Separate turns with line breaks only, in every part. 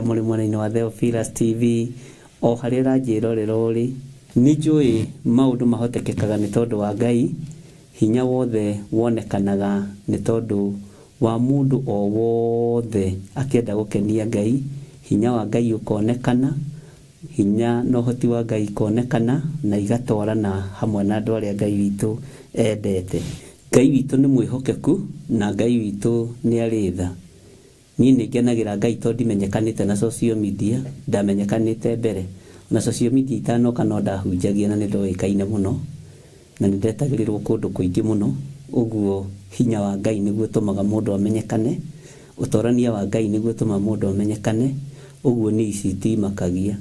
mũrĩ mwena-inĩ wa Theophilus TV o harĩa ũranjĩrorera ũrĩ. Nĩ njũĩ maũndũ mahotekekaga nĩ tondũ wa Ngai, hinya wothe wonekanaga nĩ tondũ wa mũndũ o wothe akĩenda gũkenia Ngai, hinya wa Ngai ũkonekana, hinya na ũhoti wa Ngai konekana na igatwarana hamwe na andũ arĩa Ngai witũ endete. Ngai witũ nĩ mwĩhokeku na Ngai witũ nĩ arĩ tha. Niĩ nĩngenagĩra Ngai tondũ ndimenyekanĩte na social media, ndamenyekanĩte mbere. Na social media itanoka no ndahunjagia na nĩ ndoĩkaine mũno na nĩ ndetagĩrĩrwo kũndũ kũingĩ mũno. Ũguo hinya wa Ngai nĩguo ũtũmaga mũndũ amenyekane, ũtorania wa Ngai nĩguo ũtũmaga mũndũ amenyekane. Ũguo nĩ ici itimakagia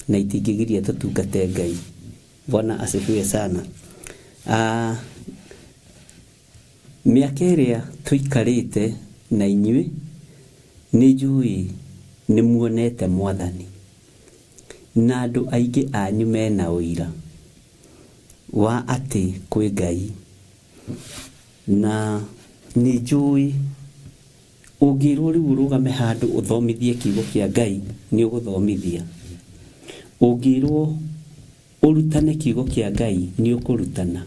na itingĩgiria tũtungate Ngai. Bwana asifiwe sana. Mĩaka ĩrĩa tũikarĩte na inyuĩ nĩ njũĩ nĩ muonete Mwathani, na andũ aingĩ anyu mena ũira wa atĩ kwĩ Ngai, na nĩ njũĩ ũngĩrwo rĩu ũrũgame handũ ũthomithie kiugo kĩa Ngai nĩ ũgũthomithia. Ũngĩrwo ũrutane kiugo kĩa Ngai nĩ ũkũrutana,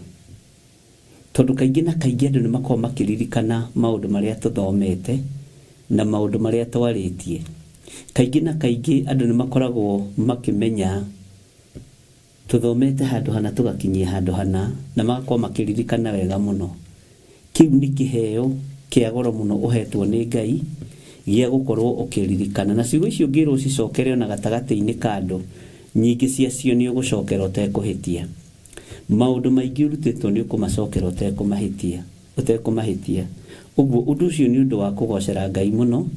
tondũ kaingĩ na kaingĩ andũ nĩ makoragwo makĩririkana maũndũ marĩa tũthomete na maũndũ marĩa twarĩtie. Kaingĩ na kaingĩ andũ nĩ makoragwo makĩmenya tũthomete handũ hana tũgakinyia handũ hana, na magakorwo makĩririkana wega mũno. Kĩu nĩ kĩheo kĩa goro mũno ũhetwo nĩ Ngai gĩa gũkorwo ũkĩririkana, na ciugo icio ngĩrwo cicokere ona gatagatĩ-inĩ ka andũ, nyingĩ ciacio nĩ ũgũcokera ũtekũhĩtia. Maũndũ maingĩ ũrutĩtwo nĩ ũkũmacokera ũtekũmahĩtia. Ũguo ũndũ ũcio nĩ ũndũ wa kũgocera Ngai mũno,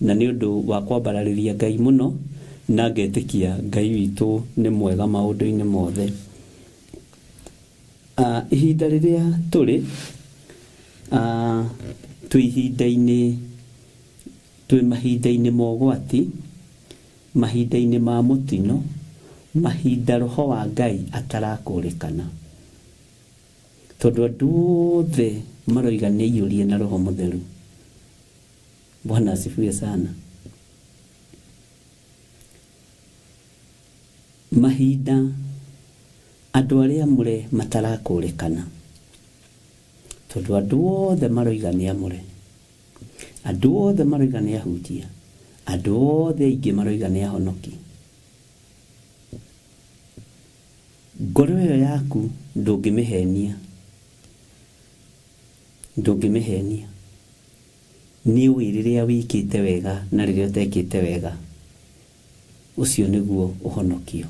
na nĩ ũndũ wa kwambararĩria Ngai mũno, na ngetĩkia Ngai witũ nĩ mwega maũndũ-inĩ mothe. Ihinda rĩrĩa tũrĩ twĩ mahinda-inĩ ma ũgwati, mahinda-inĩ ma mũtino, mahinda roho wa Ngai atarakũrĩkana, tondũ andũ othe maroiga nĩ aiyũrie na Roho Mũtheru. Bwana asifiwe sana. Mahinda andũ arĩa mũre matarakũrĩkana, tondũ andũ othe maroiga nĩ amũre, andũ othe maroiga nĩ ahunjia, andũ othe aingĩ maroiga nĩ ahonoki. Ngoro ĩyo yaku ndũngĩmĩhenia, nĩ ũĩ rĩrĩa wĩkĩte wega na rĩrĩa ũtekĩte wega. Ũcio nĩguo ũhonokio.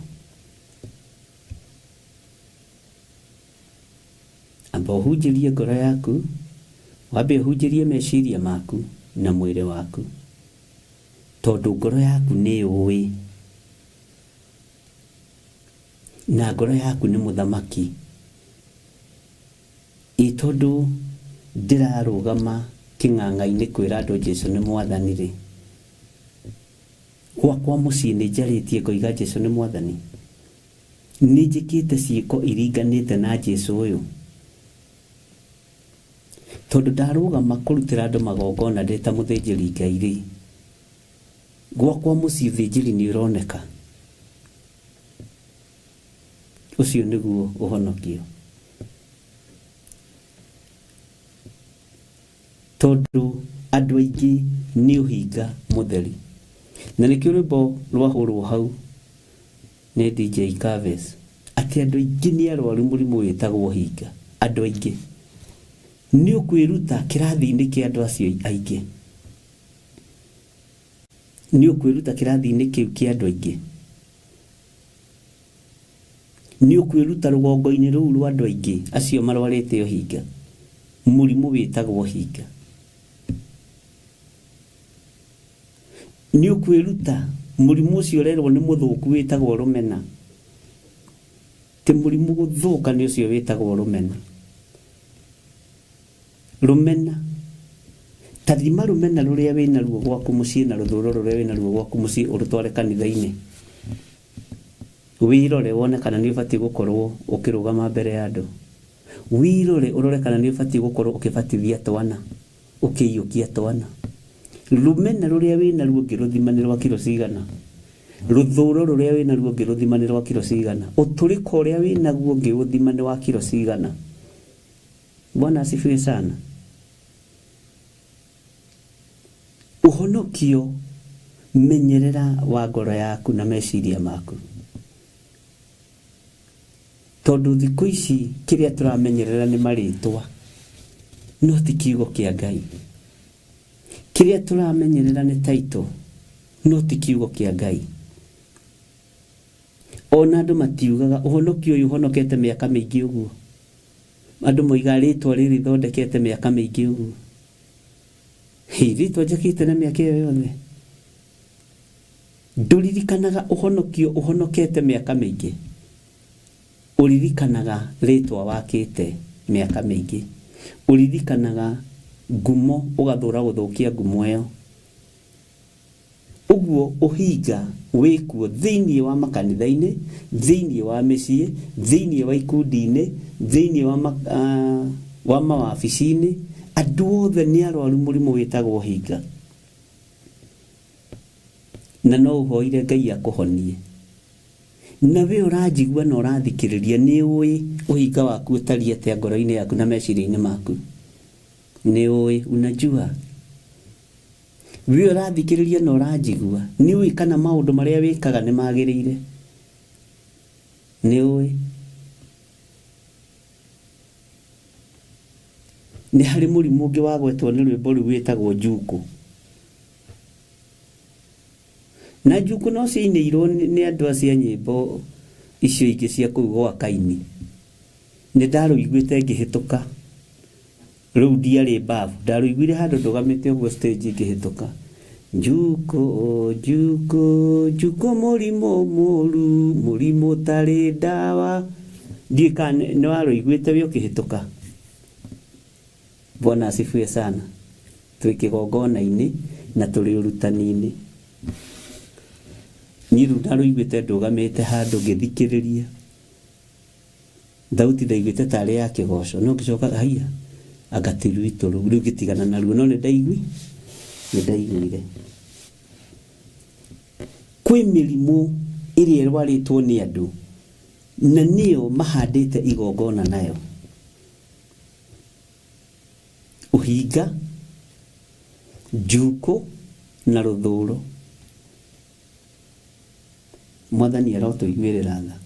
Amba ũhunjĩrie ngoro yaku, wambe ũhunjĩrie meciria maku na mwĩrĩ waku, tondũ ngoro yaku nĩ ũĩ, na ngoro yaku nĩ mũthamaki. Tondũ ndĩrarũgama kĩng'ang'a-inĩ kwĩra andũ Jesũ nĩ Mwathani rĩ, gwakwa mũciĩ nĩ njarĩtie ngoiga Jesũ nĩ Mwathani, nĩ njĩkĩte ciĩko iringanĩte na Jesũ ũyũ. Tondũ ndarũgama kũrutĩra andũ magongona ndĩ ta mũthĩnjĩri Ngai rĩ, gwakwa mũciĩ ũthĩnjĩri nĩ ũroneka. Ũcio nĩguo ũhonokio. Tondũ andũ aingĩ nĩ ũhinga mũtheri, na nĩkĩo rwĩmbo rwahũrwo hau nĩ DJ Kaves atĩ andũ aingĩ nĩ arwaru mũrimũ wĩtagwo hinga. Andũ aingĩ nĩ ũkwĩruta kĩrathi-inĩ kĩa andũ acio aingĩ, nĩ ũkwĩruta kĩrathi-inĩ kĩu kĩa andũ aingĩ, nĩ ũkwĩruta rũgongo-inĩ rũu rwa andũ aingĩ acio marwarĩte ũhinga, mũrimũ wĩtagwo hinga. Nĩ ũkwĩruta mũrimũ ũcio ũrerwo nĩ mũthũku wĩtagwo rũmena, ti mũrimũ gũthũka nĩ ũcio wĩtagwo rũmena. Rũmena, ta thima rũmena rũrĩa wĩna ruo gwaku mũciĩ na rũthũro rũrĩa wĩna ruo gwaku mũciĩ ũrũtware kanitha-inĩ, wĩrore wone kana nĩ ũbatiĩ gũkorwo ũkĩrũgama mbere ya andũ, wĩrore ũrore kana nĩ ũbatiĩ gũkorwo ũkĩbatithia twana, ũkĩiyũkia twana, Rumena ruria wina ruo ngiruthimanirwa kilo cigana. Ruthuro ruria wina ruo ngiruthimanirwa kilo cigana. Uturiko uria wina ruo ngiruthimanirwa kilo cigana. Bwana asifiwe sana. Uhonokio menyerera wa ngoro yaku na meciria maku. Tondu thiku ici kiria turamenyerera ni maritwa, no ti kiugo kia Ngai. Kiria turamenyerera ni taito, no ti kiugo kia Ngai. Ona andu matiugaga uhonokio uyu uhonokete miaka mingi uguo. Andu moiga ritwa riri thondekete miaka mingi uguo. Ritwa njakite na miaka iyo yothe. Nduririkanaga uhonokio uhonokete miaka mingi. Uririkanaga ritwa wakite miaka mingi. Uririkanaga ngumo ugathura guthukia ngumo iyo. Uguo uhinga wikuo thiini wa makanitha-ini, thiini wa micii, thiini wa ikundi-ini, thiini wa mawabici-ini, andu othe ni arwaru murimu witagwo hinga. Na no uhoire Ngai akuhonie. Na we urajigua na urathikiriria ni ui uhinga waku utari atia ngoro-ini yaku na meciria-ini maku. Ni ui, unajua. We urathikiriria na urajigua ni ui kana maundu maria wikaga ni magirire. Ni ui. Ni hari murimu ungi wagwetwo ni rwimbo riu witagwo njuku. Na njuku no ciinirwo ni andu acia nyimbo icio ingi cia kuu gwa Kaini. Ni ndaruiguite ngihituka. Riu ndiari babu, ndaruiguire handu ndugamite uguo stage ngihituka. Njuku, njuku, njuku murimo muru, murimo tari dawa. Ndika ni waruiguite we ukihituka. Bwana asifiwe sana. Twi kigongona-ini na turi urutani-ini. Niru ndaruiguite ndugamite handu ngithikiriria. Thauti ndaiguite tari ya kigoco, no ngicoka haiya agatiru ituru riu gitigana na ruo, no ni ndaiguire. Kwi mirimu iria irwaritwo ni andu na niyo mahandite igongona nayo. Uhinga, njuku na ruthuro. Mwathani arotuiguirira tha.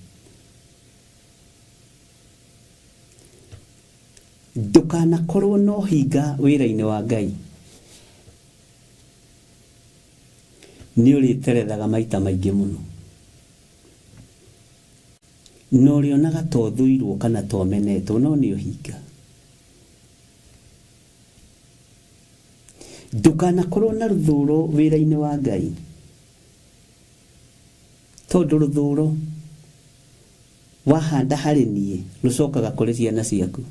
Ndukanakorwo no hinga wira-ini wa Ngai. Ni uriterethaga maita maingi muno. No rionaga to thuirwo kana to menetwo, no ni uhinga. Ndukanakorwo na ruthuro wira-ini wa Ngai. Tondu ruthuro wahanda hari nie rucokaga kuri ciana ciaku,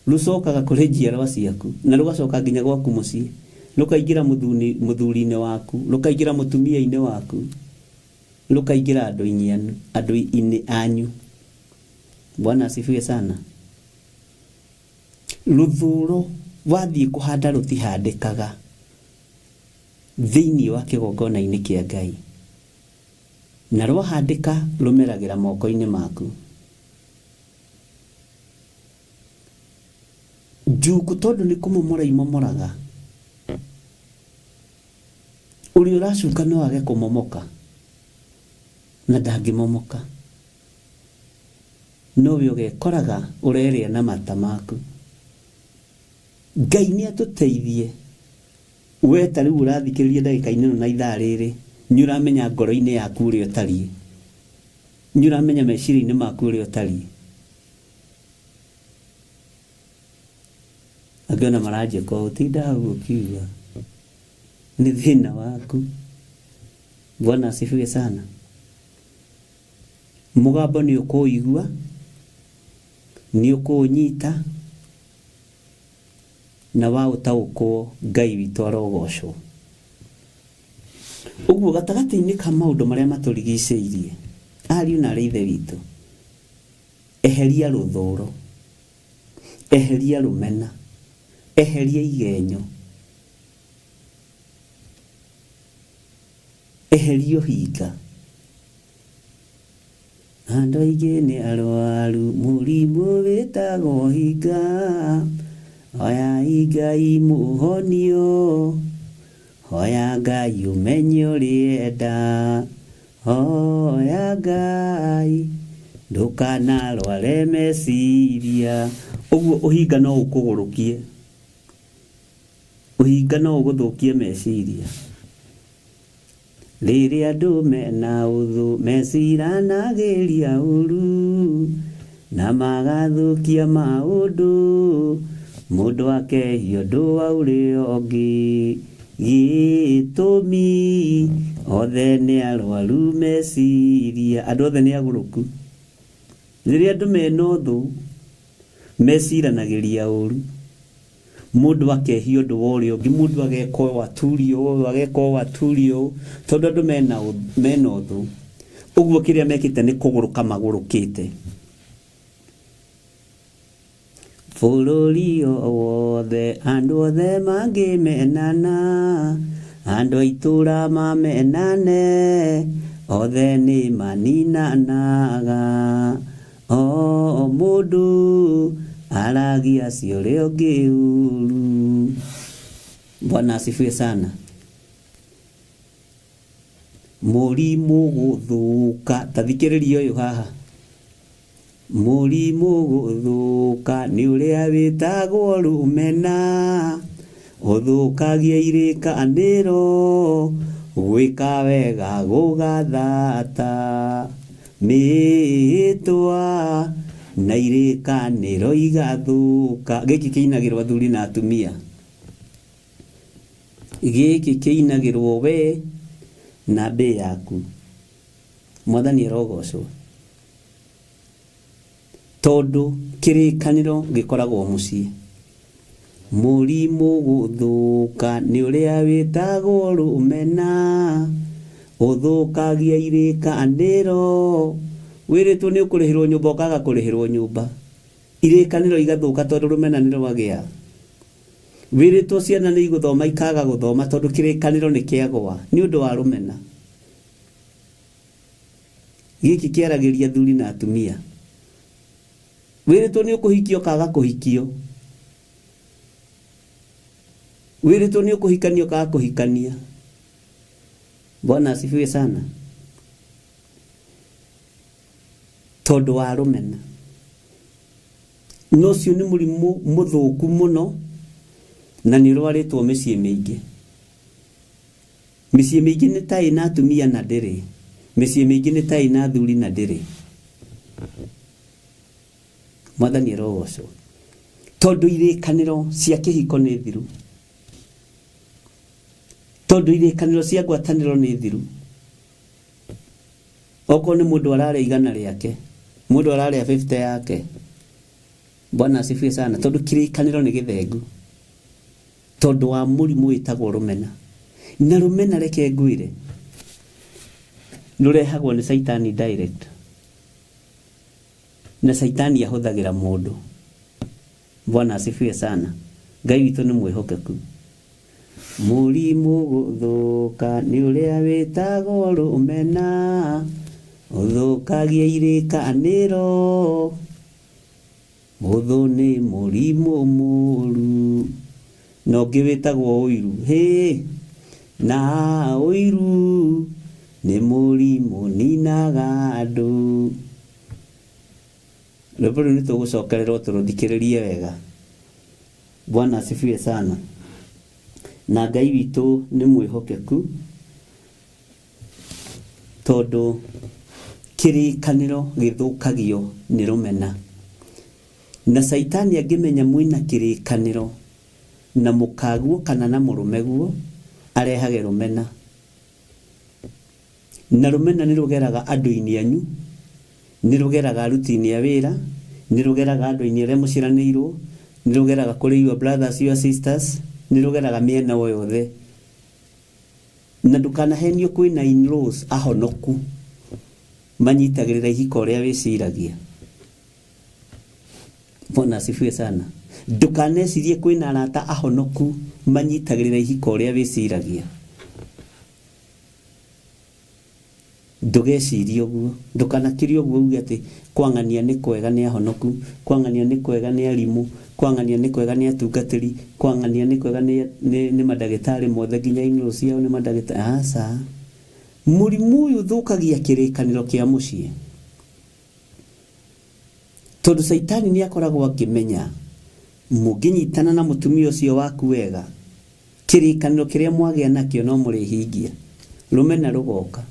rucokaga kuri njiarwa ciaku, na rugacoka nginya gwaku mucii, rukaingira muthuri-ini waku, rukaingira mutumia-ini waku, rukaingira andu-ini anyu. Bwana asifiwe sana. Ruthuro wathie kuhanda rutihandikaga thiini wa kigongona-ini kia Ngai. Na rwahandika rumeragira moko-ini maku. Njuku tondu ni kumomora imomoraga. Uri uracuka no age kumomoka na ndangimomoka. No we ugekoraga ureria na mata maku. Ngai ni atuteithie. We tari urathikiriria ndagika-ini na ithaa riri, ni uramenya ngoro-ini yaku uri utari. Ni uramenya meciria-ini maku uri utari. Agana maraje ko utinda hau kiuga ni thina waku. Bwana asifiwe sana. Mugambo ni ukuigua, ni ukunyita, na wa utaukwo Ngai witu arogocwo. Uguo gatagati-ini ka maundu maria maturigiceirie, ariu na arithe witu, eheria ruthuro, eheria rumena, eheria igenyo, eherio hinga. Andũ aingĩ nĩ arwaru mũrimũ wĩtagwo hinga, hoya Ngai mũhonio, hoya Ngai ũmenye ũrĩenda, hoya Ngai ndũkanarware meciria. Ũguo ũhinga no ũkũgũrũkie, ũhinga no ũgũthũkie meciria. Rĩrĩa andũ mena ũthũ meciranagĩria ũru na magathũkia maũndũ, mũndũ akehia ũndũ wa ũrĩa ũngĩ, gĩtũmi othe nĩ arwaru meciria. Andũ othe nĩ agũrũku. Rĩrĩa andũ mena ũthũ meciranagĩria ũru, mũndũ akehia ũndũ wa ũrĩa ũngĩ, mũndũ ageka ũũ aturio ũũ, ageka ũũ aturio, tondũ andũ mena ũthũ. Ũguo kĩrĩa mekĩte nĩ kũgũrũka magũrũkĩte. Bũrũri wothe andũ othe mangĩmenana, andũ a itũũra mamenane, othe nĩ maninanaga. O mũndũ aragia cia ũrĩa ũngĩ ũru. Bwana asifiwe sana. Mũrimũ gũthũka, ta thikĩrĩria ũyũ haha. Mũrimũ gũthũka nĩ ũrĩa wĩtagwo rũmena, ũthũkagia irĩkanĩro, gwĩka wega gũgathata mĩĩtwa na irĩkanĩro igathũka. Gĩkĩ kĩinagĩrwo athuri na atumia, gĩkĩ kĩinagĩrwo we na mbĩ yaku. Mwathani arogocwo. Tondũ kĩrĩkanĩro gĩkoragwo mũciĩ. Mũrimũ gũthũka nĩ ũrĩa wĩtagwo rũmena, ũthũkagia irĩkanĩro. Wĩrĩtwo nĩ ũkũrĩhĩrwo nyũmba ũkaga kũrĩhĩrwo nyũmba, irĩkanĩro igathũka tondũ rũmena nĩ rwagĩa. Wĩrĩtwo ciana nĩ igũthoma ikaga gũthoma tondũ kĩrĩkanĩro nĩ kĩagwa nĩ ũndũ wa rũmena. Gĩkĩ kĩaragĩria athuri na atumia. Wĩrĩtwo nĩ ũkũhikio ũkaga kũhikio, wĩrĩtwo nĩ ũkũhikania ũkaga kũhikania. Bwana asifiwe sana. Tondũ wa rũmena. No ũcio nĩ mũrimũ mũthũku mũno, na nĩ ũrwarĩtwo mĩciĩ mĩingĩ. Mĩciĩ mĩingĩ nĩ ta ĩna atumia na ndĩrĩ. Mĩciĩ mĩingĩ nĩ ta ĩna athuri na ndĩrĩ. Mwathani arogocwo. Tondũ irĩkanĩro cia kĩhiko nĩ thiru. Tondũ irĩkanĩro cia ngwatanĩro nĩ thiru. Okorwo nĩ mũndũ ararĩa igana rĩake, mũndũ ararĩa 50 yake. Bwana asifiwe sana. Tondũ kĩrĩkanĩro nĩ gĩthengu. Tondũ wa mũrimũ wĩtagwo rũmena. Na rũmena reke ngwĩre, rũrehagwo nĩ Saitani direct. Na Saitani ahũthagĩra mũndũ. Bwana asifiwe sana. Ngai witũ nĩ mwĩhokeku. Mũrimũ gũthũka nĩ ũrĩa wĩtagwo rũmena, ũthũkagia irĩkanĩro, ũthũ nĩ mũrimũ mũru. Na ũngĩ wĩtagwo ũiru. Na ũiru nĩ mũrimũ ninaga andũ. Rwĩmbo rũu nĩ tũgũcokererwo tũrũthikĩrĩrie wega. Bwana asifiwe sana. Na Ngai witũ nĩ mwĩhokeku, tondũ kĩrĩkanĩro gĩthũkagio nĩ rũmena. Na Saitani angĩmenya mwĩna kĩrĩkanĩro na mũkaguo kana na mũrũme guo, arehage rũmena. Na rũmena nĩ rũgeraga andũ-inĩ anyu, nĩ rũgeraga aruti-inĩ a wĩra, nĩ rũgeraga andũ-inĩ arĩa mũciranĩirwo, nĩ rũgeraga kũrĩ your brothers, your sisters, nĩ rũgeraga mĩena o yothe. Na ndũkanahenio kwĩna in-laws ahonoku manyitagĩrĩra ihiko ũrĩa wĩciragia. Bwana asifiwe sana. Ndũkanecirie kwĩna arata ahonoku manyitagĩrĩra ihiko ũrĩa wĩciragia. ndugeciria uguo ndukanakiria uguo uge ati kwangania ni kwega ni ahonoku kwangania ni kwega ni arimu kwangania ni kwega ni atungatiri kwangania ni kwega ni madagitari mothe nginya inuro ciao ni madagitari asa murimu uyu thukagia kirikaniro kia mucie tondu saitani ni akoragwo akimenya muginyitana na mutumia ucio waku wega kirikaniro kiria mwagia nakio no murihingia rumena rugoka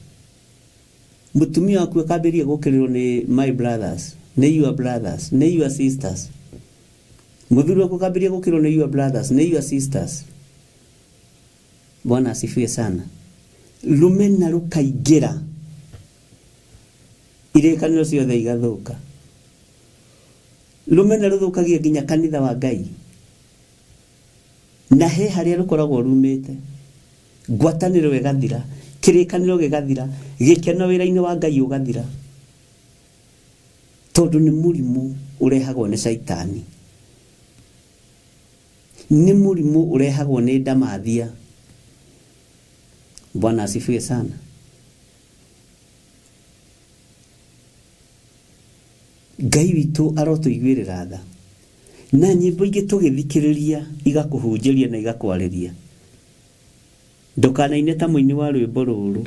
mutumia waku akabiria gukirirwo ni my brothers ni your brothers ni your sisters muthuri waku akabiria gukirirwo ni your brothers ni your sisters. Bwana asifiwe sana. Rumena rukaingira irekaniro ciothe igathuka. Rumena ruthukagia nginya kanitha wa Ngai na he haria rukoragwo rumite ngwataniro igathira kirikaniro gigathira gikeno wira-ini wa Ngai ugathira tondu ni murimu urehagwo ni saitani ni murimu urehagwo ni ndamathia. Bwana asifiwe sana. Ngai witu arotuiguirira tha na nyimbo ingi tugithikiriria igakuhunjiria na igakwariria ndukanaine ta muini wa rwimbo ruru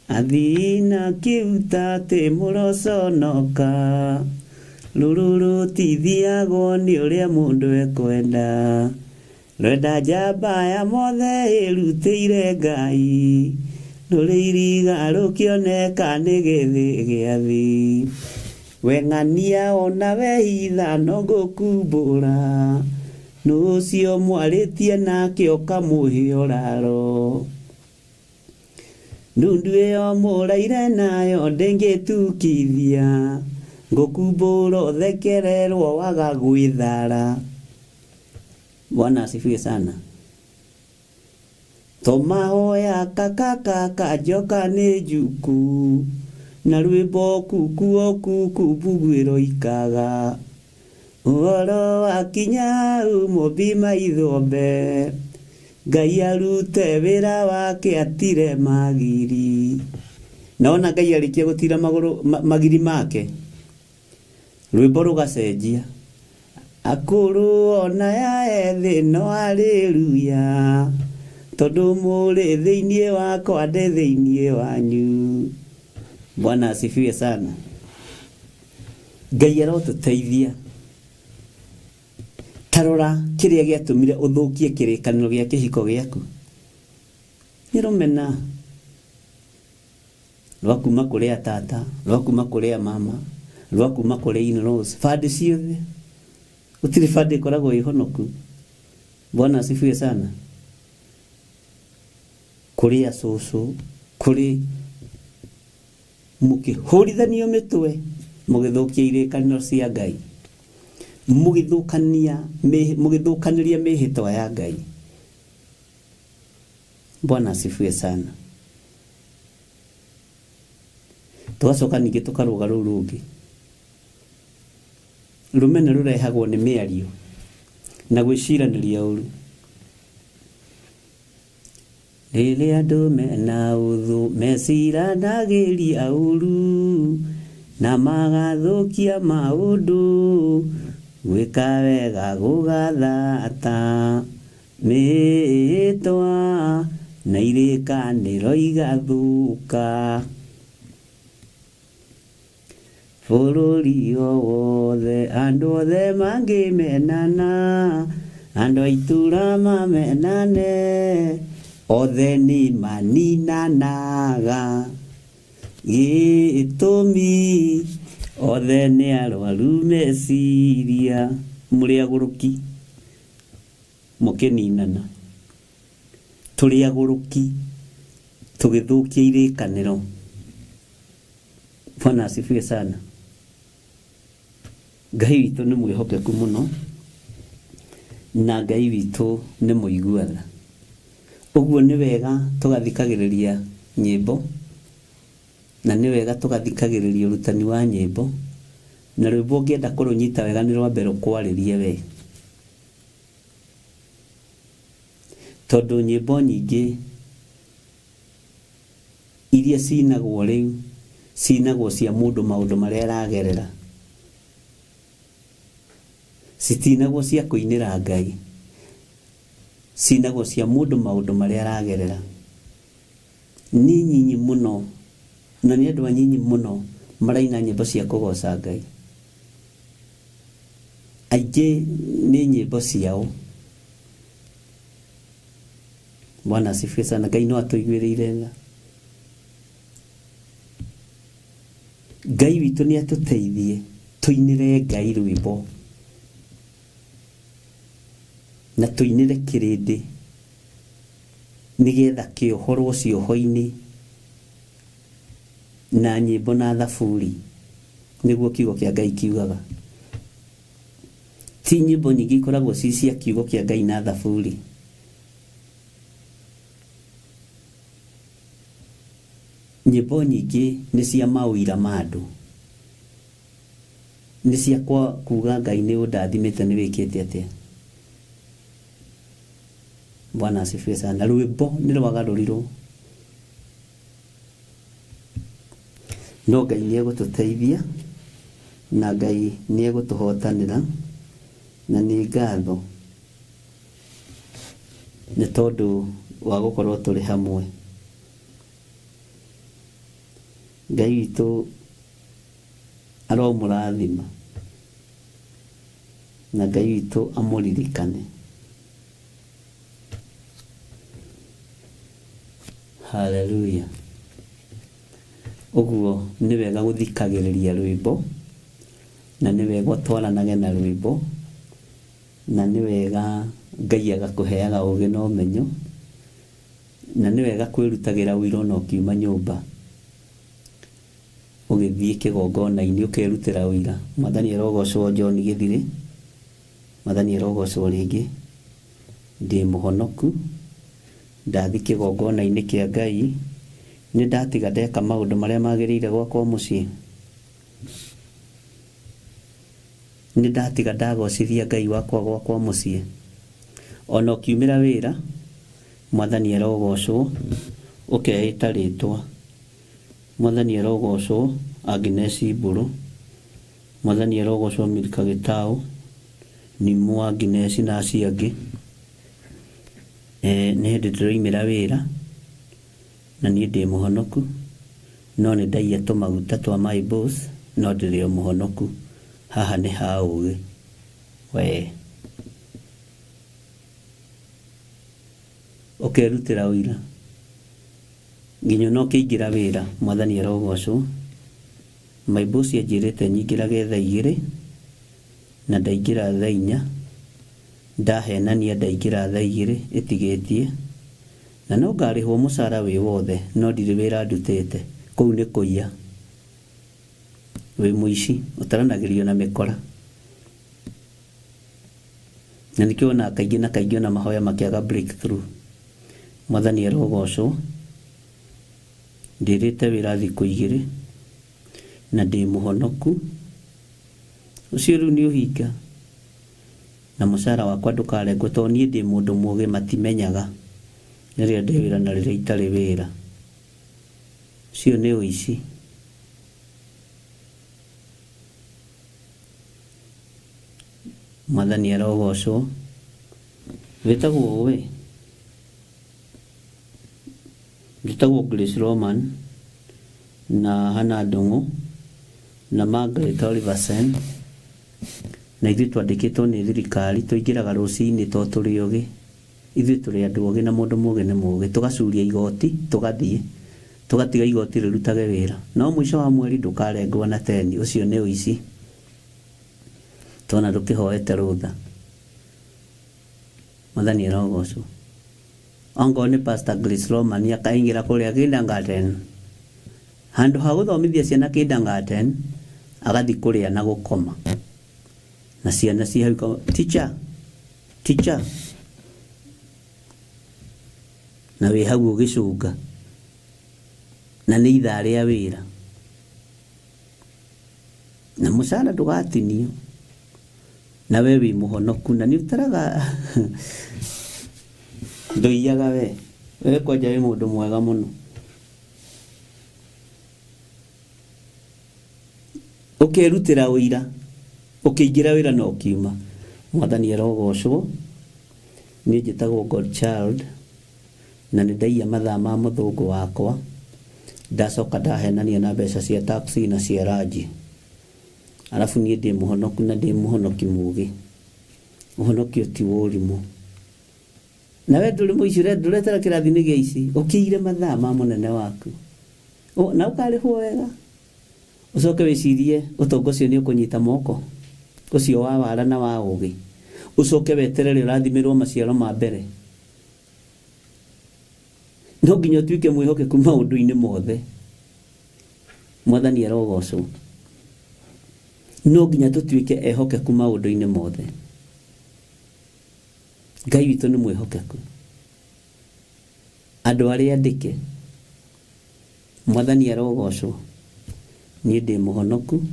athina kiuta te muroconoka rururu tithiagwo ni uria mundu ekwenda rwenda njamba ya mothe irutĩire Ngai rũrĩ iriga rũkĩoneka nĩ gĩthĩ gĩa thĩ weng'ania ona wehitha no ngũkumbũra nũcio mwarĩtie nake ũkamũhe ũraro ndundu ĩyo mũraire nayo ndĩngĩtukithia ngũkumbũra ũthekererwo waga gwĩthara. Bwana asifiwe sana. Tomahoya kakaka joka ni juku na rwimbo kukuo kubugwiro ikaga uhoro wakinya umobima ithombe Ngai arute wira wake atire magiri. Naona Ngai alikia gutira magiri make rwimbo rugacenjia akuru ona ya ethi no haleluya tondu muri thiini wakwa ndi thiini wanyu. Bwana asifiwe sana. Ngai arotuteithia tarora kiria giatumire uthukie kirikaniro gia kihiko giaku ni rumena rwakuma kuria tata rwakuma kuria mama rwakuma kuria in-laws fadi ciothe utiri fadi koragwo ihonoku. Bwana asifiwe sana. Kuria susu kuri mukihorithanio mitwe mugithukia irikaniro cia Ngai mugithukaniria mihitwa ya Ngai. Bwana asifiwe sana. Twacoka ningi tukaruga rurungi rumena rurehagwo ni miario na gwiciraniria uru riri andu mena uthu meciranagiria uru na magathukia maundu gwika wega gugathata mitwa na irikaniro igathuka bururi wothe andu othe mangimenana andu aitura mamenane othe ni maninanaga gitumi othe ni arwaru meciria muri aguruki mukininana turi aguruki tugithukia irikaniro. Bwana asifiwe sana. Ngai witu ni mwihokeku muno na Ngai witu ni muiguatha. Uguo ni wega tugathikagiriria nyimbo na ni wega tugathikagiriria urutani wa nyimbo na rwimbo ngienda kurunyita wega ni rwa mbere kwaririe we tondu nyimbo nyingi iria cinagwo rĩu cinagwo cia mũndũ maũndũ marĩa aragerera, citinagwo cia kũinĩra Ngai, cinagwo cia mũndũ maũndũ marĩa aragerera. Ni nyinyi mũno, na nĩ andũ anyinyi mũno maraina nyĩmbo cia kũgoca Ngai. Aingĩ nĩ nyĩmbo ciao. Bwana asifiwe sana. Ngai no atũiguĩrĩire tha. Ngai witũ nĩ atũteithie tũinĩre Ngai rwĩmbo na tũinĩre kĩrĩndĩ nĩgetha kĩohorwo cioho-inĩ na nyĩmbo na thaburi, nĩguo kiugo kĩa Ngai kiugaga. Ti nyĩmbo nyingĩ ikoragwo ci cia kiugo kĩa Ngai na thaburi. Nyĩmbo nyingĩ nĩ cia maũira ma andũ, nĩ cia kuuga Ngai nĩ ũndathimĩte nĩ wĩkĩte atĩa. Bwana asifiwe sana. Rwĩmbo nĩ rwagarũrirwo, no Ngai nĩ egũtũteithia na Ngai nĩ egũtũhotanĩra, na nĩ ngatho nĩ tondũ wa gũkorwo tũrĩ hamwe. Ngai witũ aromũrathima na Ngai witũ amũririkane. Haleluya. Ũguo nĩ wega gũthikagĩrĩria rwĩmbo, na nĩ wega twaranage na rwĩmbo, na nĩ wega Ngai agakũheaga ũũgĩ na ũmenyo, na nĩ wega kwĩrutagĩra ũira na ũkiuma nyũmba ũgĩthiĩ kĩgongona-inĩ ũkerutĩra ũira. Mwathani arogocwo. John Gĩthirĩ, Mwathani arogocwo rĩngĩ. Ndĩ mũhonoku, ndathi kĩgongona-inĩ kĩa Ngai, nĩ ndatiga ndeka maũndũ marĩa magĩrĩire gwakwa mũciĩ, nĩ ndatiga ndagocithia Ngai wakwa gwakwa mũciĩ. Ona ũkiumĩra wĩra, Mwathani arogocwo, ũkeĩta rĩtwa. Mwathani arogocwo. Agnes Mbũrũ, Mwathani arogocwo. Milka Gĩtaũ, Nimũ Agnes na acio angĩ. Nĩ hĩndĩ ndĩroimĩra wĩra na niĩ ndĩ mũhonoku, no nĩ ndaia tũmaguta twa my boss, no ndĩrĩ o mũhonoku. Haha nĩ ha ũũgĩ. We ũkerutĩra ũira nginya no kĩingĩra wĩra. Mwathani arogocwo. My boss anjĩrĩte nyingĩrage thaa 2 na ndaingĩra thaa 4. Ndahenania ndaingĩra thaa 2 ĩtigĩtie, na no ngarĩhwo mũcara wĩ wothe, no ndirĩ wĩra ndutĩte. Kũu nĩ kũiya. Wĩ mũici, ũtaranagĩrio na mĩkora. Na nĩkĩo ona kaingĩ na kaingĩ ona mahoya makĩaga breakthrough. Mwathani arogocwo. Ndĩrĩte wĩra thikũ 2 na ndĩ mũhonoku. Ũcio rĩu nĩ ũhinga, na mũcara wakwa ndũkarengwo, tondũ niĩ ndĩ mũndũ mũũgĩ matimenyaga rĩrĩa ndĩ wĩra na rĩrĩa itarĩ wĩra. Ũcio nĩ ũici. Mwathani arogocwo. Wĩtagwo we? Njĩtagwo Grace Roman na Hannah Ndung'u na Margaret Oliversen, na ithuĩ twandĩkĩtwo nĩ thirikari. Tũingĩraga rũcinĩ to tũrĩ ũgĩ. Ithuĩ tũrĩ andũ ũgĩ na mũndũ mũũgĩ nĩ mũũgĩ. Tũgacuria igoti, tũgathiĩ, tũgatiga igoti rĩrutage wĩra, no mũico wa mweri ndũkarengwo na teni. Ũcio nĩ ũici, tona ndũkĩhoete rũtha. Mwathani arogocwo. Ongo nĩ Pastor Grace Roman akaingĩra kũrĩa kindergarten, handũ ha gũthomithia ciana kindergarten, agathi kũrĩa na gũkoma, na ciana ci hau teacher, na wĩ hau ũgĩcũnga, na nĩ ithaa rĩa wĩra, na mũcara ndũgatinio, na we wĩ mũhonoku, na nĩ ũtaraga ndũiyaga we kwanja wĩ mũndũ mwega mũno. ukerutira uira ukiingira wira no kiuma. Mwathani arogocwo. Ni njitagwo Godchild na nĩ ndaia mathaa ma mũthũngũ wakwa. Ndacoka ndahenania na mbeca cia taxi na cia ranji. Alafu niĩ ndĩ mũhonoku na ndĩ mũhonoki mũũgĩ. Ũhonokio ti ũrimũ. Na we ndũrĩ mũici ndũretera kĩrathi-inĩ gĩa ici ũkĩire mathaa ma mũnene waku. Na ũkarĩhwo wega. Ucoke wĩcirie ũtongo ũcio nĩ ũkũnyita moko. Ũcio wa wara na wa ũũgĩ. Ucoke weterere ũrathimirwo maciaro ma mbere. No nginya ũtuĩke mwĩhokeku maũndũ-inĩ mothe. Mwathani arogocwo. No nginya tũtuĩke ehokeku maũndũ-inĩ mothe. Ngai witũ nĩ mwĩhokeku. Andũ arĩa andĩke. Mwathani arogocwo. Niĩ ndĩ mũhonoku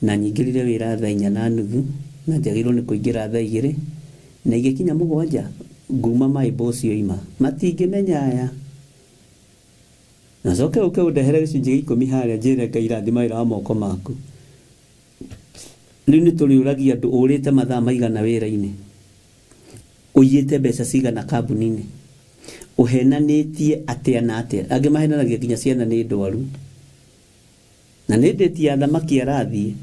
na nyingĩrire wĩra thaa 4:30 na njagĩrĩirwo nĩ kũingĩra thaa 2 na igĩkinya 7 nguma maimbo ũcio ima matingĩmenya aya. Na coke ũke ũndehere gĩcunjĩ 10 harĩa njĩre Ngai irathima wĩra wa moko maku. Rĩu nĩ tũrĩũragia andũ ũrĩte mathaa maigana wĩra-inĩ. Ũiyĩte mbeca cigana kambuni-inĩ. Ũhenanĩtie atĩa na atĩa. Angĩ mahenanagia nginya ciana nĩ ndwaru. Na nĩ ndĩti ya thamaki arathiĩ.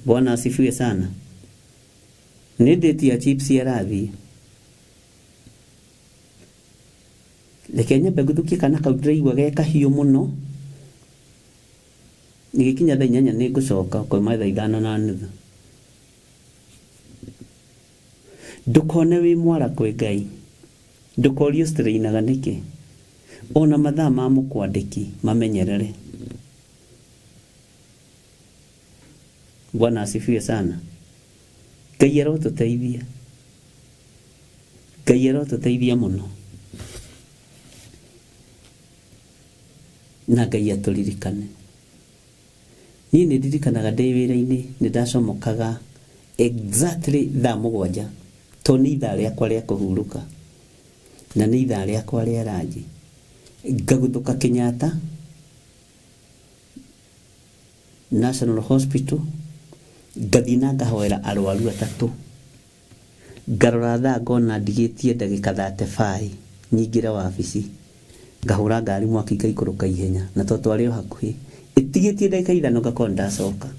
Bwana asifiwe sana. Nĩ ndĩti ya chips arathiĩ. Reke nyambe gũthukia kana kau ndĩraigua ge kahiũ mũno. Nĩgĩkinya thaa 8 nĩ ngũcoka kwa thaa 5:30. Ndũkone wĩ mwara kwĩ Ngai. Ndũkorio strainaga nĩkĩ. Ona mathaa ma mũkwandĩki mamenyerere. Bwana asifiwe sana. Ngai arotũteithia. Ngai arotũteithia mũno. Na Ngai atũririkane. Niĩ nĩ ndirikanaga ndĩ wĩra-inĩ nĩ ndacomokaga exactly thaa 7. To nĩ ithaa rĩakwa rĩa kũhurũka. Na nĩ ithaa rĩakwa rĩa ranji. Ngagũthuka Kenyatta National Hospital. Ngathiĩ na ngahoera arwaru 3. Ngarora thaa ngona ndigĩtie ndagĩka 35 nyingĩre wabici. Ngahũra ngari mwaki ngaikũrũka ihenya na to twarĩ o hakuhĩ. Itigĩtie ndagĩka 5 ngakorwo ndacoka.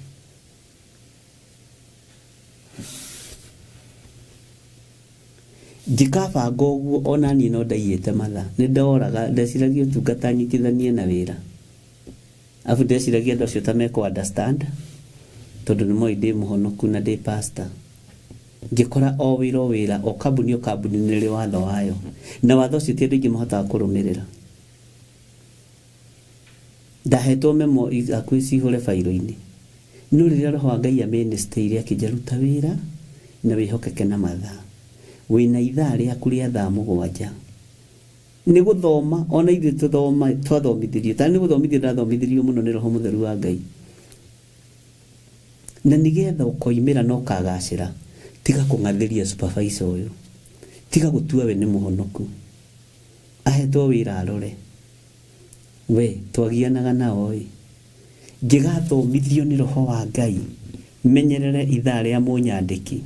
Ngĩkabanga ũguo ona niĩ no ndaiyĩte mathaa. Nĩ ndoraga ndeciragia ũtungata nyitithanie na wĩra. Afu ndeciragia andũ acio ta meko understand. Tondũ nĩ moĩ ndĩ mũhonoku na ndĩ pastor. Ngĩkora o wĩra o kambuni nĩ watho wayo. Na watho ũcio ti andũ aingĩ mahotaga kũrũmĩrĩra. Ndahetwo memo akuĩ cihũre failo-inĩ. No rĩrĩa roho wa Ngai amĩnĩstĩire akĩnjaruta wĩra na wĩhokeke na mathaa. Wĩna ithaa rĩaku rĩa thaa 7. Nĩ gũthoma ona ithuĩ twathomithirio. Ta nĩ gũthomithio ndathomithirio mũno nĩ Roho Mũtheru wa Ngai. Na nĩgetha ũkoimĩra no kagacĩra. Tiga kũng'athĩria supervisor ũyũ. Tiga gũtua we nĩ mũhonoku. Ahetwo wĩra arore. We twagianaga nao ĩ. Ngĩgathomithio nĩ Roho wa Ngai. Menyerere ithaa rĩa mũnyandĩki.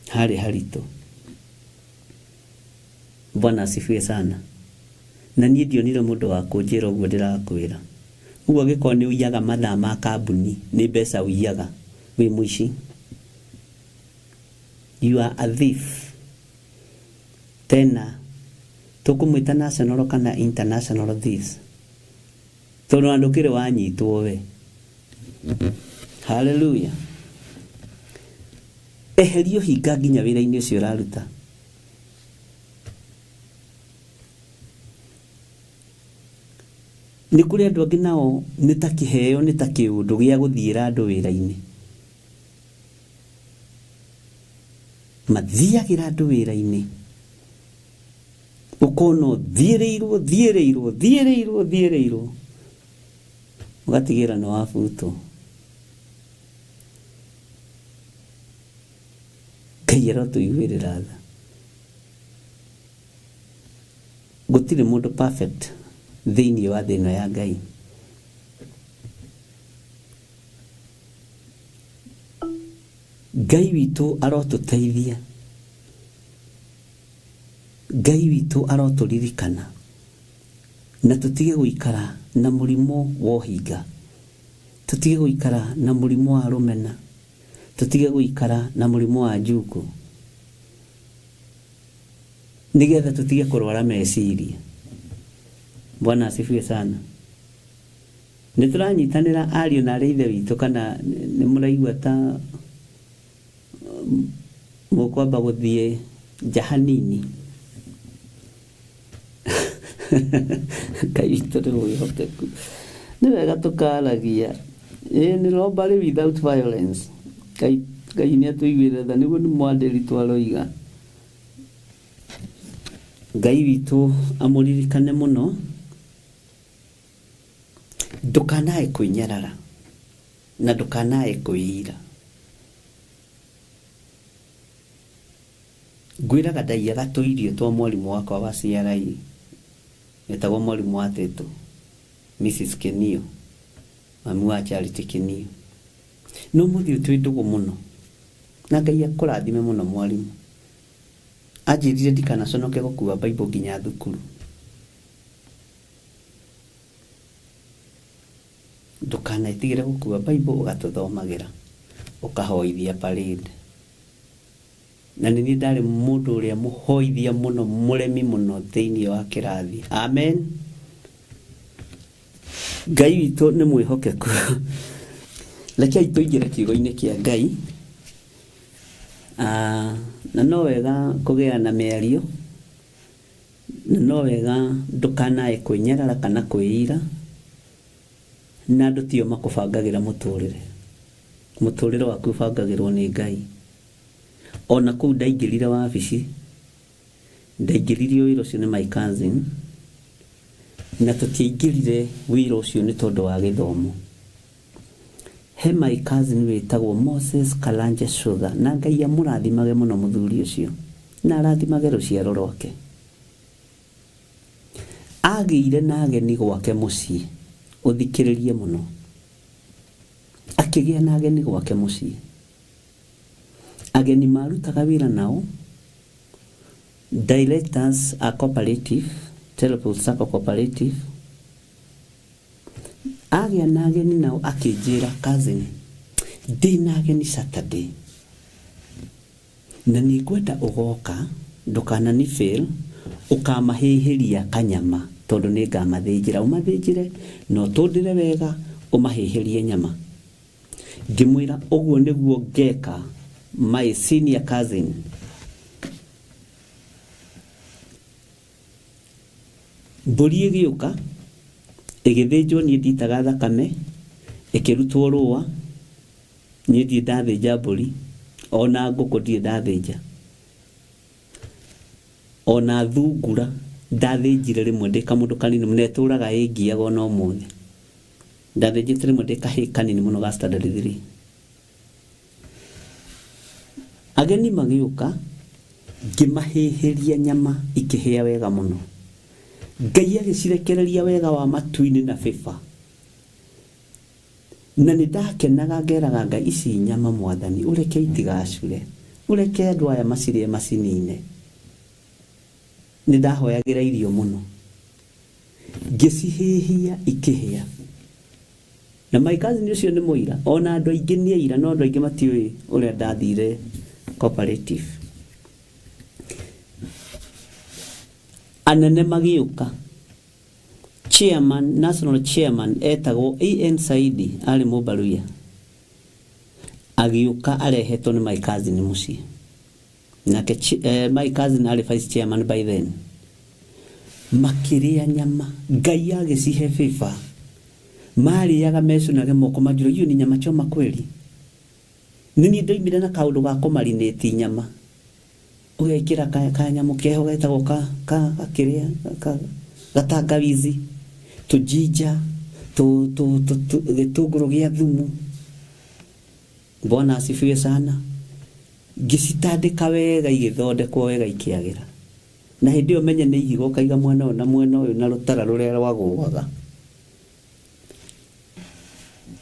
Harĩ haritũ. Bwana asifiwe sana. Na niĩ ndionire mũndũ wa kũnjĩra ũguo ndĩrakwĩra. Ũguo gĩkorwo nĩ ũiyaga mathaa ma kambuni nĩ mbeca ũiyaga wĩ mũici. You are a thief. Tena tũkũmwĩta national kana international thieves. Tondũ andũ kĩrĩ wanyitwo we. Hallelujah. Eherio hinga nginya wĩra-inĩ ũcio ũraruta. Nĩ kũrĩ andũ angĩ nao nĩ ta kĩheo nĩ ta kĩũndũ gĩa gũthiĩra andũ wĩra-inĩ. Mathiagĩra andũ wĩra-inĩ. Ũkono thiĩrĩirwo. Ũgatigĩra nĩ wabutwo. Ngai arotũiguĩrĩra tha. Gũtirĩ mũndũ perfect thĩinĩ wa thĩno ya Ngai. Ngai witũ arotuteithia, Ngai witũ aroturirikana, na tutige guikara na murimo wa uhinga, tutige guikara na murimo wa rumena, tutige guikara na murimo wa njuku, nigetha tutige kurwara meciria. Bwana asifiwe sana. Nituranyitanira ariũ na arĩa ithe witũ, kana nĩ mũraigua ta mũkwamba gũthiĩ jahanini. Ngai witũ nĩ mwĩhokeku, nĩ wega tukaragia, nĩ robbery without violence. Ngai nĩ atũiguĩre tha, nĩguo nĩ mwandĩri twaroiga. Ngai witũ amũririkane mũno, ndũkanae kwĩnyarara na ndũkanae kwĩira. Ngwĩraga ndaiyaga tũirio twa mwarimu wakwa wa CRI, etagwo mwarimu wa Teto, Mrs. Kenio, mami wa Charity Kenio. No mũthĩ twĩ ndũgũ mũno, na Ngai akũrathime mũno mwarimu. Anjĩrire ndikanaconoke gũkua Bible nginya thukuru. Ndũkanaitigĩre gũkua Bible ũgatũthomagĩra, ũkahoithia parade. Na nĩ niĩ ndarĩ mũndũ ũrĩa mũhoithia mũno, mũremi mũno thĩinĩ wa kĩrathi. Amen. Ngai witũ nĩ mwĩhokeku. Rekei tũingĩre kiugo-inĩ kĩa Ngai. Na no wega kũgĩana mĩario, na no wega ndũkanae kwĩnyarara kana kwĩira, na andũ tio makũbangagĩra mũtũrĩre. Mũtũrĩre waku ũbangagĩrwo nĩ Ngai. Ona kũu ndaingĩrire wabici, ndaingĩrire wĩra ũcio nĩ my cousin, na tũtiaingĩrire wĩra ũcio nĩ tondũ wa gĩthomo. He my cousin wĩtagwo Moses Karanja Shutha, na Ngai amũrathimage mũno mũthuri ũcio, na arathimage rũciaro rwake. Agĩire na ageni gwake mũciĩ, ũthikĩrĩrie mũno. Akĩgĩa na ageni gwake mũciĩ. Ageni marutaga wĩra nao, directors a cooperative, Teleport Sacco cooperative. Agĩa na ageni nao akĩnjĩra, cousin, ndĩna ageni Saturday, na nĩ ngwenda ũgoka, ndũkanani fail, ũkamahĩhĩria kanyama, tondũ nĩ ngamathĩnjĩra, ũmathĩnjĩre, no tũndĩre wega, ũmahĩhĩrie nyama. Ngĩmwĩra ũguo nĩguo ngeka, my senior cousin. Mbũri ĩgĩũka, ĩgĩthĩnjwo, niĩ nditaga thakame, ĩkĩrutwo rũa, niĩ ndirĩ ndathĩnja mbũri, ona ngũkũ ndirĩ ndathĩnja, ona thungura ndathĩnjire rĩmwe ndĩ kamũndũ kanini mũno, etũraga ĩngiaga ona ũmũthĩ. Ndathĩnjĩte rĩmwe ndĩ kahĩĩ kanini mũno ga standard 3. Ageni magĩũka, ngĩmahĩhĩria nyama ikĩhĩa wega mũno. Ngai agĩcirekereria wega wa matu-inĩ na bĩba. Na nĩ ndakenaga ngeraga Ngai, ici nyama Mwathani, ũreke itigacure, ũreke andũ aya macirĩe macinine. Nĩ ndahoyagĩra irio mũno, ngĩcihĩhia ikĩhĩa. Na my cousin ũcio nĩ mũira, ona andũ aingĩ nĩ aira, no andũ aingĩ matiũĩ ũrĩa ndathire cooperative. Anene magĩũka, chairman, national chairman etagwo A.N. Saidi, arĩ Mũbaruya, agĩũka arehetwo nĩ my cousin mũciĩ. Nake my cousin arĩ vice chairman by then. Makĩrĩa nyama, Ngai agĩcihe bĩba. Marĩaga mecunage moko manjũrũ, iyo nĩ nyama choma kweli. Nini ndoimire na kaũndũ ga kũmarinate nyama. Ũgekĩra kanyamũ keho getagwo kakĩrĩa gatangawizi, tũjinja, gĩtũngũrũ gĩa thumu. Bwana asifiwe sana. Ngĩcitandĩka wega, igĩthondekwo wega ikĩagĩra. Na hĩndĩ ĩyo menye nĩ ihigo kaiga mwena ũyũ na mwena ũyũ na rũtara rũrĩa rwagũaga.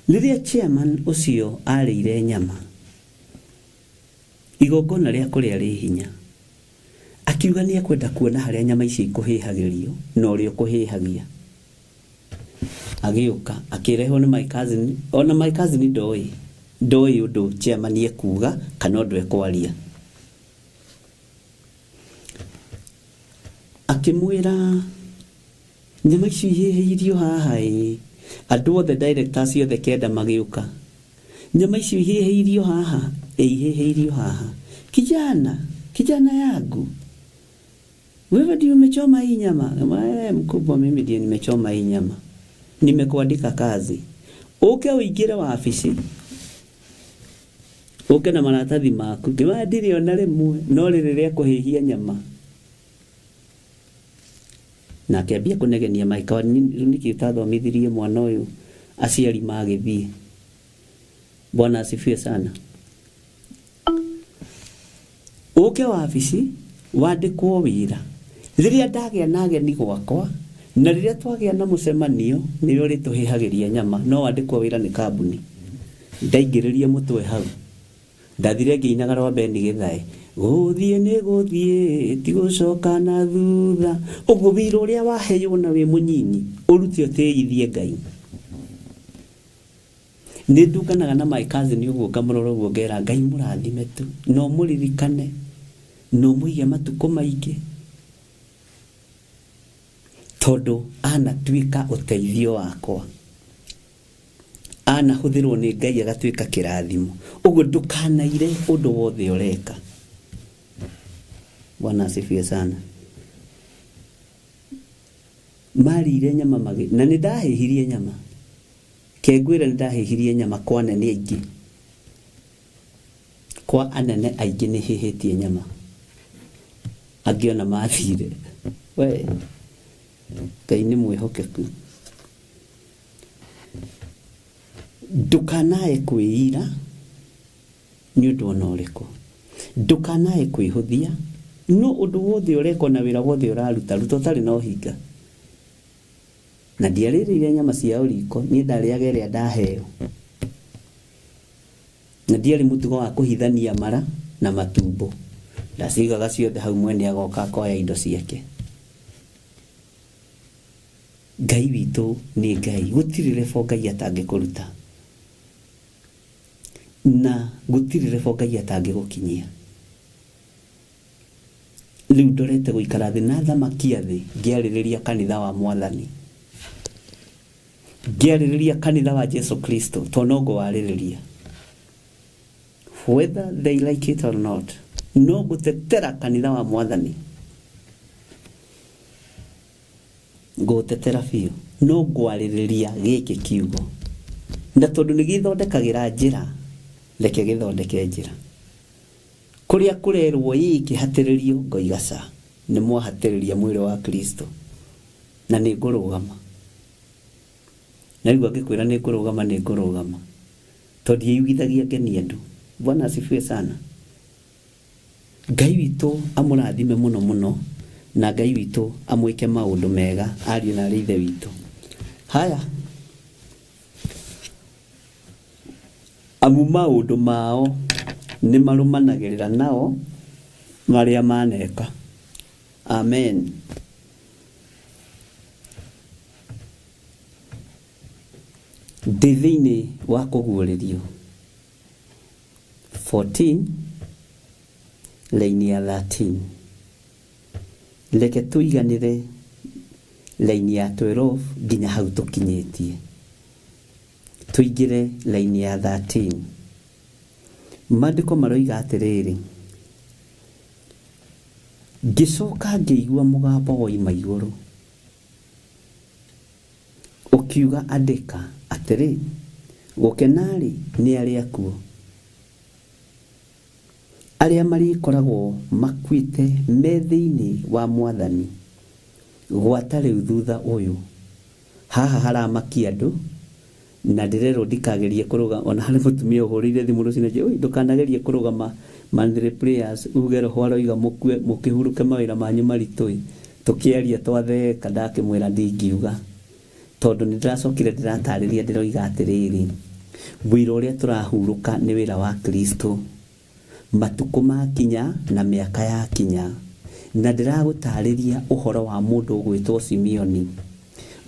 Rĩrĩa chairman ũcio arĩire nyama, igongona rĩa kũrĩa rĩ hinya. Akiuga nĩ akwenda kuona harĩa nyama ici ikũhĩhagĩrio na ũrĩa ũkũhĩhagia. Agĩũka akĩrehwo nĩ my cousin, ona my cousin ndoĩ ũndũ chairman ekuga kana ũndũ ekwaria. Akĩmwĩra nyama ici ihĩhĩirio haha andũ othe directors othe kenda magĩũka. Nyama ici ihĩhĩirio haha, ihĩhĩirio haha. Kijana yangu, wewe ndio umechoma hii nyama? Mkubwa, mimi ndiye nimechoma hii nyama. Nimekuandika kazi. Uke uingire wabici. Uke na maratathi maku. Ndiri ona rimwe no rĩrĩa kũhĩhia nyama. Na akĩambia kũnegenia maikawa niki utathomithirie mwana ũyũ aciari magĩthiĩ. Bwana asifiwe sana. Uke wabici wandĩkwo wĩra. Rĩrĩa ndagĩa na ageni gwakwa na rĩrĩa twagĩa na mũcemanio nĩrĩo rĩtũhĩhagĩria nyama, no wandĩkwo wĩra nĩ kambuni. Ndaingĩrĩrie mũtwe hau. Ndathire ngĩinaga rwambe nĩ gĩthae. Gũthiĩ nĩ gũthiĩ ti gũcoka na thutha. Ũguo wĩra ũrĩa waheo na wĩ mũnyinyi ũrute ũtĩithie Ngai. Nĩ ndunganaga na my cousin ũguo ngamũrora ũguo ngera Ngai mũrathime tu. No mũririkane, no mũige matukũ maingĩ. Tondũ anatuĩka ũteithio wakwa. Anahũthĩrwo nĩ Ngai agatuĩka kĩrathimo. Ũguo ndũkanaire ũndũ wothe ũreka. Bwana asifiwe sana. Marire nyama magi na nĩ ndahĩhirie nyama. Kengwĩra nĩ ndahĩhirie nyama kwa anene aingĩ. Kwa anene aingĩ nĩ hĩhĩtie nyama. Angĩona mathire. We Ngai nĩ mwĩhokeku. Ndũkanae kwĩira nĩ ũndũ ona ũrĩkũ. Ndũkanae kwĩhũthia no ũndũ wothe ũreka na wĩra wothe ũraruta ũtarĩ na ũhinga. Na ndiarĩrĩire nyama cia ũriko, niĩ ndarĩaga ĩrĩa ndaheo. Na ndiarĩ mũtugo wa kũhithania mara na matumbo. Ndacigaga ciothe hau mwene agoka akoya indo ciake. Ngai witũ nĩ Ngai, gũtirĩ rebo Ngai atangĩkũruta. Na gũtirĩ rebo Ngai atangĩgũkinyia. Rĩu ndorete gũikara thĩ na thamakia thĩ ngĩarĩrĩria kanitha wa Mwathani. Ngĩarĩrĩria kanitha wa Jesu Kristo tondũ no ngwarĩrĩria. Whether they like it or not. No gũtetera kanitha wa Mwathani. Gũtetera biũ. No ngwarĩrĩria gĩkĩ kiugo. Na tondũ nĩ gĩthondekagĩra njĩra, reke gĩthondeke njĩra. Kũrĩa kũrerwo kĩhatĩrĩrio ngoigaca nĩ mwahatĩrĩria mwĩrĩ wa Kristo. Na nĩ ngũrũgama. Na rĩu angĩkwĩra nĩ ngũrũgama nĩ ngũrũgama. Tondũ ndiĩyugithagia ngeni andũ. Bwana asifiwe sana. Ngai witũ amũrathime mũno mũno na Ngai witũ amwĩke maũndũ mega ariũ na arĩ ithe witũ. Haya. Amu maũndũ mao nĩ marũmanagĩrĩra nao marĩa maneka. Amen. Ndĩ-thĩinĩ wa kũguũrĩrio 14 laini ya 13. Reke tũiganĩre laini ya 12 nginya hau tũkinyĩtie. Tũingĩre laini ya 13. Maandĩko maroiga atĩrĩrĩ. Ngĩcoka ngĩigua mũgambo woima igũrũ. Ũkiuga andĩka atĩrĩ, gũkenarĩ nĩ arĩa akuo. Arĩa marĩkoragwo makuĩte me thĩinĩ wa Mwathani. Gwata rĩu thutha ũyũ. Haha haramakia andũ. Na ndĩrerwo ndikagerie kũrũga ona harĩ mũtumia ũhũrĩire thimũ rũcinĩ nje, ndũkanagerie kũrũgama mandry prayers uge roho aroiga mũkĩhurũke mawĩra manyu maritũ. Tũkĩaria twatheka ndakĩmwĩra ndingiuga. Tondũ nĩ ndĩracokire ndĩratarĩria ndĩroiga atĩrĩrĩ. Wĩra ũrĩa tũrahurũka nĩ wĩra wa Kristo. matuko makinya na miaka yakinya, na ndiragutariria uhoro wa mundu gwitwo Simeoni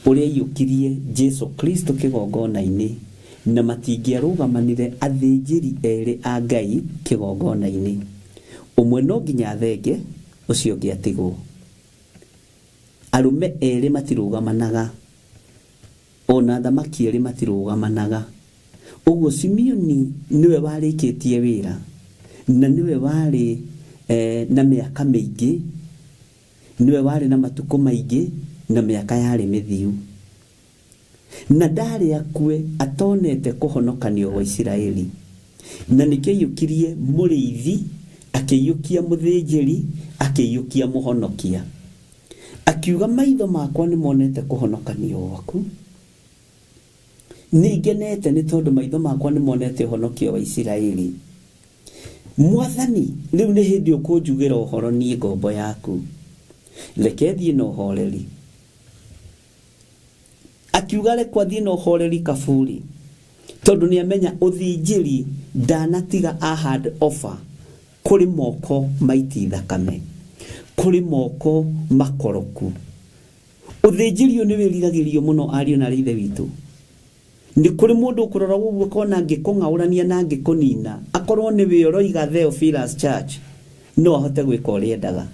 uria yukirie Jesu Kristo kigongona-ini, na matingiarugamanire athinjiri eri a Ngai kigongona-ini. Umwe no nginya thenge, ucio ungi atigwo. Arume eri matirugamanaga, ona thamaki eri matirugamanaga. Uguo Simeoni niwe warikitie wira, na niwe wari na miaka mingi, niwe wari na matuko maingi, na miaka yari mithiu. Na ndari akue atonete kuhonokanio wa Isiraeli, na nikiyukirie muriithi, akiyukia muthinjiri, akiyukia muhonokia, akiuga maitho makwa ni monete kuhonokanio waku. Nigenete ni tondu maitho makwa ni monete uhonokio wa Isiraeli. Mwathani, riu ni hindi ukunjugira uhoro nie ngombo yaku, reke thie na uhoreri. Akiuga rekwa thie na uhoreri kaburi, tondu ni amenya uthinjiri ndanatiga a hand offer kuri moko maiti thakame, kuri moko makoroku. Uthinjiri ni wiriragirio muno ario na rithe witu. Ni kuri mundu ukurora uguo kona ngikung'aurania na ngikunina, akorwo ni we uroiga Theophilus Church, no ahote gwika uria endaga.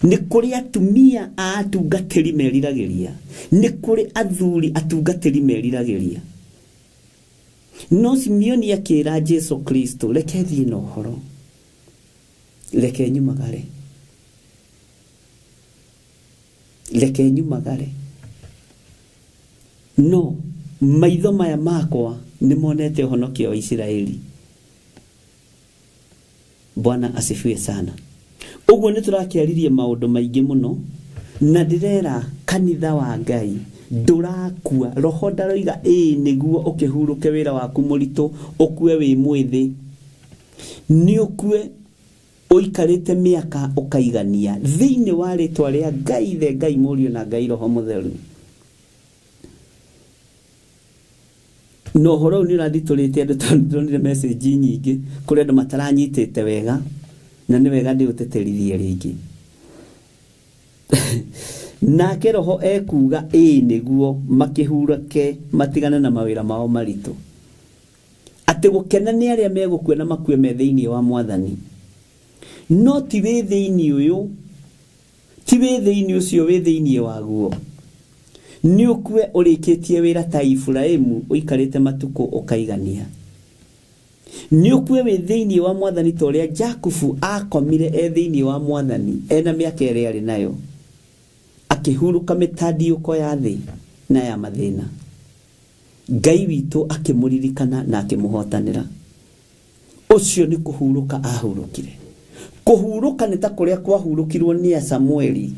Ni kuri atumia a atungatiri meriragiria, ni kuri athuri atungatiri meriragiria. No Simeoni akira Jesu Kristo, reke thie na uhoro, reke nyumagare, reke nyumagare. No, maitho maya makwa ni monete uhonokio wa Isiraeli. Bwana asifiwe sana. Uguo ni turakiaririe maundu maingi muno, na ndirera kanitha wa Ngai ndurakua. Roho ndaroiga niguo ukihuruke wira waku murito, ukue wi mwithi, ni ukue uikarite miaka ukaigania thiini wa ritwa ria Ngai, the Ngai Murio na Ngai Roho Mutheru. No horo ni raditulite andu tonire message nyingi kuri andu mataranyitite wega, na ni wega ndi uteterithie ringi. Nake Roho ekuga niguo makihurake matigane na mawira mao maritu, ati gukena ni aria megukue na makue me thiini wa Mwathani. No ti we thiini uyu, ti we thiini ucio, we thiini waguo ni ukue urikitie wira ta Ifraimu uikarite matuko ukaigania. Ni ukue we thiini wa Mwathani toria Jakubu akomire e thiini wa Mwathani ena miaka iri ari nayo, akihuruka mitadiuko ya thi na ya mathina. Ngai witu akimuririkana na akimuhotanira. Ucio ni kuhuruka ahurukire. Kuhuruka ni ta kuria kwahurukirwo ni Samueli.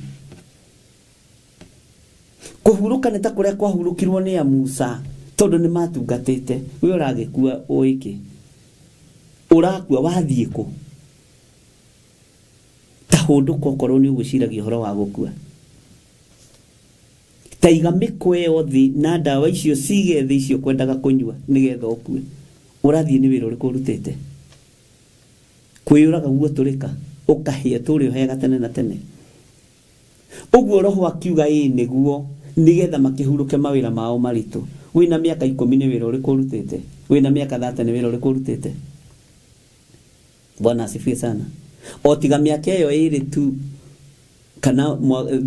Kuhuruka ni ta kuria kwahurukirwo ni Musa, tondu ni matungatite. We uragikua uiki, urakua wathie ku ta hundu kokoro ni uguciragia horo wa gukua. Taiga mikwe yothi na ndawa icio sige thi icio kwendaga kunyua nigetha ukue. Urathie ni wira uriku urutite, kwiyuraga guo turika ukahia turi hega tene na tene. Uguo Roho akiuga niguo nigetha makihuruke mawira mao maritu. Wina miaka 10 ni wira uriku urutite, wina miaka 30 ni wira uriku urutite. Bwana asifiwe sana. Otiga miaka iyo iri tu kana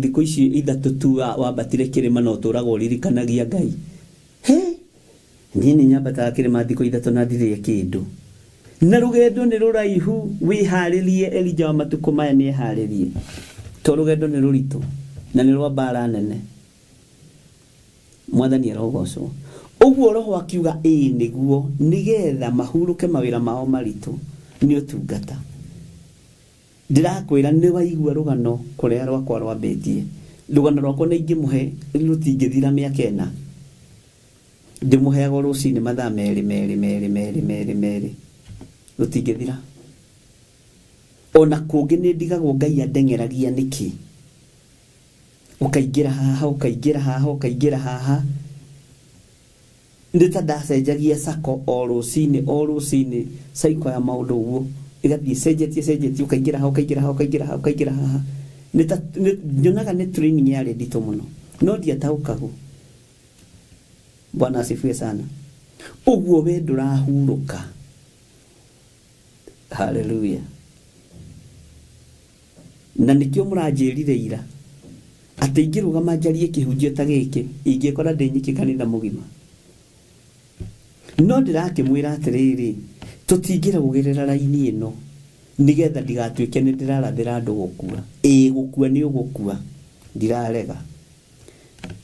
thiku ici ithatu tu wabatire kirima no turago ririkanagia Ngai. Nini nyambata kirima thiku ithatu na ndire kindu. Na rugendo ni ruraihu, wiharirie Elija wa matuko maya ni haririe. To rugendo ni ruritu na ni rwa bara nene. Mwathani arogocwo. Uguo Roho akiuga niguo nigetha mahuruke mawira mao maritu ni utungata. Ndirakwira ni waigua rugano kuria rwakwa rwambitie. Rugano rwakwa ni ingimuhe rutingithira miaka ena. Ndimuheago rucini mathaa meri rutingithira. Ona kungi ni ndigagwo Ngai andengeragia niki. Ukaingira haha, ukaingira haha, ukaingira haha. ndita ndacenjagia sako o rucini cycle ya maundu uguo igathie cenjetie ukaingira haha nita nyonaga ni training ya ndito muno no ndiataukagu. Bwana asifiwe sana. Uguo we ndurahuruka. Hallelujah. Na nikio muranjirire ira ati ingirugama njarie kihunjio ta giki ingikora ndinyiki kanitha mugima. No ndirakimwira atiriri tutingira gugerera raini ino nigetha ndigatuike ni ndirarathira andu gukua. Gukua ni ugukua ndirarega.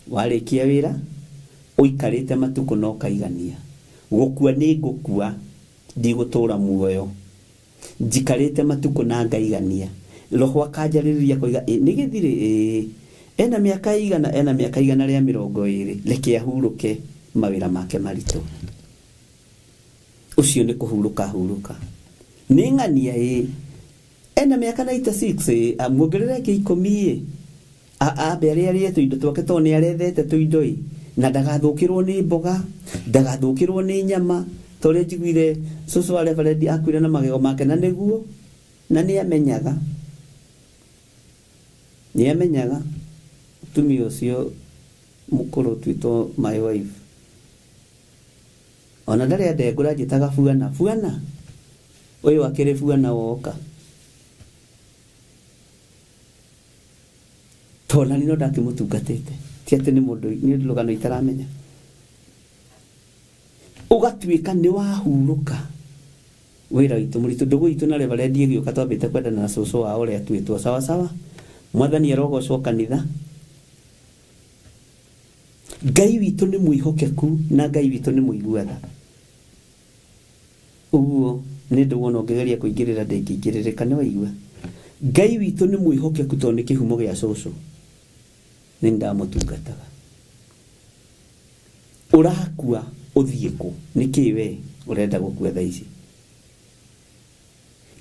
Warikia wira uikarite matuko no kaigania. Gukua ni gukua ndigutura muoyo. Njikarite matuko na ngaigania. Roho akanjaririria koiga nigithire ena miaka igana ria 20 reke ahuruke mawira make marito. Ucio ni kuhuruka ni ngania ena miaka 96 muongerere ke 10 mbere ari tuindo twake to ni arethete tuindo na ndagathukirwo ni mboga ndagathukirwo ni nyama tore njiguire susu wa Reverend akwira na magego make na niguo na ni amenyaga tumi ucio mukuru twito my wife ona ndari ndengura njitaga fuana uyu akire fuana woka tona nino ndakimutungatite ti ati ni mundu ni lugano itaramenya ugatwika ni wahuruka wira witu muritu ndugu itu na Reverend igioka twambite kwendana na susu wa ore atwitwo sawa mwathani arogocwo kanitha. Ngai witu ni mwihokeku na Ngai witu ni muiguatha. Uguo ni nduwona ongegeria kuingirira ndingingirire ni waigua. Ngai witu ni mwihokeku to ni kihumo gia susu ni ndamutungataga. Urakua uthieko niki we urenda gukua thaa ici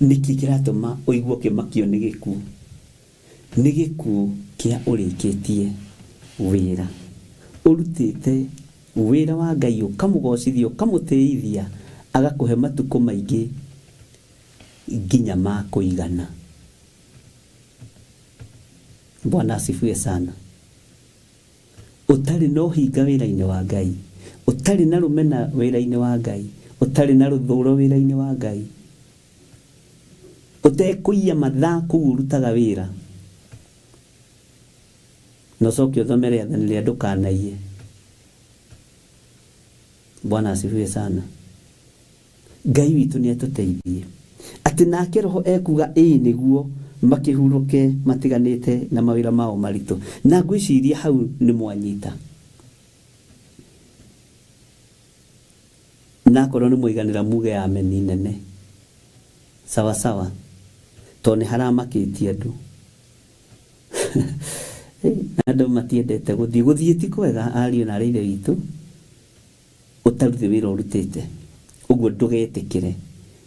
niki kiratuma uigwo kimakio ni gikuo kia urikitie wira urutite wira wa Ngai ukamugocithio ukamutithia agakuhe matuko maingi nginya ma kuigana. Bwana asifiwe sana. Utari no hinga wira-ini wa Ngai, utari na rumena wira-ini wa Ngai, utari na ruthuro wira-ini wa Ngai, utekuia mathaa kurutaga wira no cokio thomere athani ndukanaie. Bwana asifiwe sana. Ngai witu ni atuteithie ati nake roho ekuga niguo makihuruke matiganite na mawira mao marito na ngwiciria hau ni mwanyita na korwo ni muiganira muge ameni nene sawa to ni haramakitie andu andu matiendete guthie ti kwega ario na reire witu utaruthi wira urutite uguo ndugetikire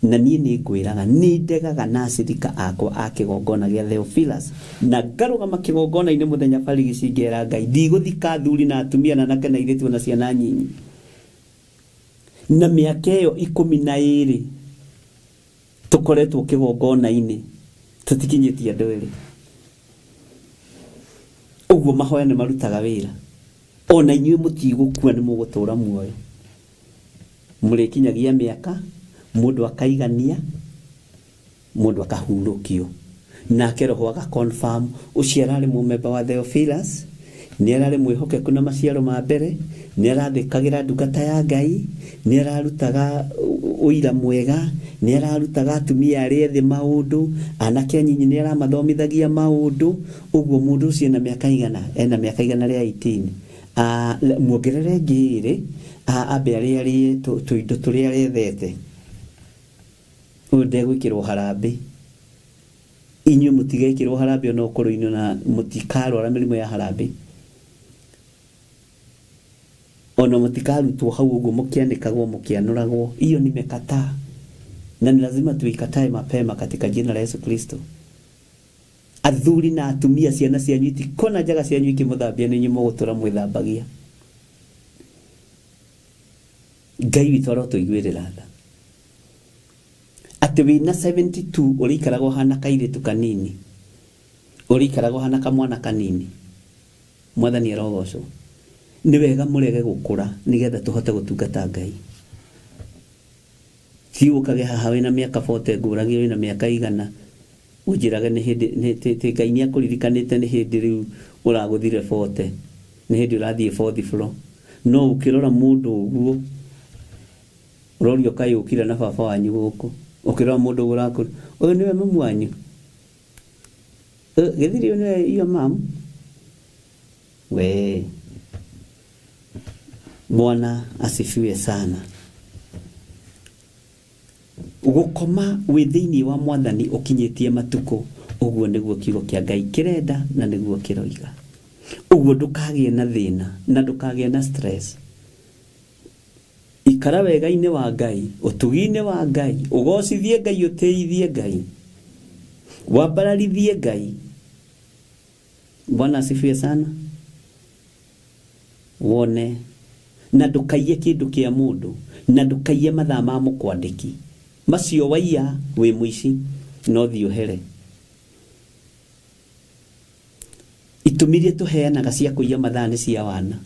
na nie ni ngwiraga ni ndegaga na acirika akwa akigongona gia Theophilus na ngarugama kigongona-ini muthenya barigi cingera Ngai ndiguthika thuri na atumia na nake na iretu na ciana nyinyi na miaka iyo 12 tukoretwo kigongona-ini tutikinyitie andu eri uguo mahoya ni marutaga wira ona inyue mutigukua ni mugutura muoyo murikinyagia miaka mundu akaigania mundu akahurukio nake roho aga confirm uciarari mumemba wa Theophilus ni arari mwihokeku na maciaro ma mbere ni arathikagira ndungata ya Ngai ni ararutaga uira mwega ni ararutaga atumia ari thi maundu anake nyinyi ni aramathomithagia maundu uguo mundu ucio na miaka igana ena miaka igana ria 18 muongerere ngiri abe ari tuindo turia rethete unde gwikirwo harambe inyu mutigekirwo harambe no koro-ini na mutikarwara mirimo ya harambe ona mutikarutwo hau uguo mukiandikagwo mukianuragwo iyo nimekataa na ni lazima tuikatae mapema katika jina la Yesu Kristo. Athuri na atumia ciana cianyu itikona njaga cianyu ikimuthambia ni nyumo gutura mwithambagia Ngai witũ arotuiguĩrĩra tha atĩ wĩna 72 ũrĩikaraga hana kairĩtu kanini, ũrĩikaraga hana kamwana kanini. Mwathani arogocwo. Nĩ wega mũrege gũkũra nĩgetha tũhote gũtungata Ngai. Ti ũkage haha wĩna mĩaka 40 ngũragio wĩna mĩaka 100 ũnjĩrage nĩ hĩndĩ Ngai nĩ akũririkanĩte nĩ hĩndĩ rĩu ũragũthire 40, nĩ hĩndĩ ũrathiĩ 4th floor. No ũkĩrora mũndũ ũguo ũrorio kaĩ ũkire na baba wanyu gũkũ, ũkĩrora mũndũ ũrakũra, ũyũ nĩwe mamu wanyu, gĩthiri nĩwe iyo mamu we. Bwana asifiwe sana. Gũkoma wĩ thĩinĩ wa Mwathani ũkinyĩtie matukũ, ũguo nĩguo kiugo kĩa Ngai kĩrenda na nĩguo kĩroiga. Ũguo ndũkagĩe na thĩna na ndũkagĩe na stress. Ikara wega-inĩ wa Ngai, ũtugi-inĩ wa Ngai, ũgocithie Ngai, ũtĩithie Ngai, wambararithie Ngai. Bwana asifiwe sana. Wone na ndũkaiye kĩndũ kĩa mũndũ, na ndũkaiye mathaa ma mũkwandĩki. Macio waiya wĩ mũici, no thiĩ ũhere. Itũmirie tũheanaga cia kũiya mathaa nĩ cia wana,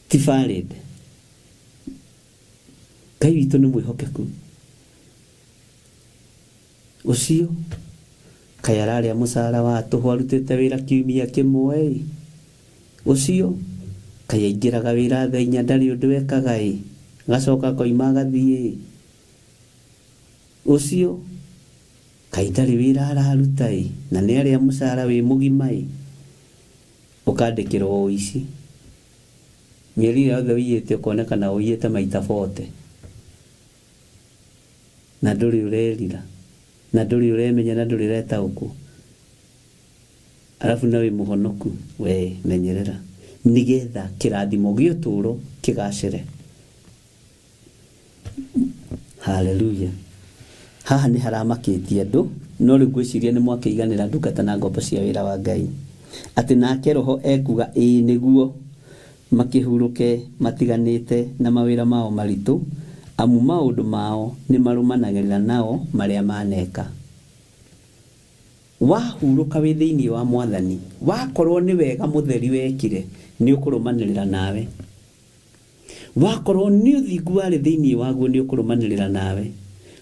ti valid. Ngai witũ nĩ mwĩhokeku. Ũcio kaĩ ararĩa mũcara wa tũhũ arutĩte wĩra kiumia kĩmwe. Ũcio kaĩ aingĩraga wĩra thaa 4 ndarĩ ũndũ ekaga gacoka koima gathiĩ. Ũcio kaĩ ndarĩ wĩra araruta na nĩ arĩa mũcara wĩ mũgima ũkandĩkĩrwo ũici. Mĩeri yothe ũiyĩte ũkonekana ũiyĩte maita 40 na ndũrĩ ũrerira na ndũrĩ ũremenya na ndũrĩ retaũkwo. Alafu nawe mũhonoku we menyerera nĩgetha kĩrathimo gĩa ũtũũro kĩgacĩre. Hallelujah. Haha nĩ haramakĩtie andũ, no rĩu ngwĩciria nĩ mwakĩiganĩra ndungata na ngombo cia wĩra wa Ngai. Atĩ nake Roho ekuga nĩguo makĩhurũke matiganĩte na mawĩra mao maritũ, amu maũndũ mao nĩ marũmanagĩrĩra nao marĩa maneka. Wahurũka wĩ thĩinĩ wa Mwathani, wakorwo nĩ wega mũtheri wekire, nĩ ũkũrũmanĩrĩra nawe. Wakorwo nĩ ũthingu warĩ thĩinĩ waguo, nĩ ũkũrũmanĩrĩra nawe.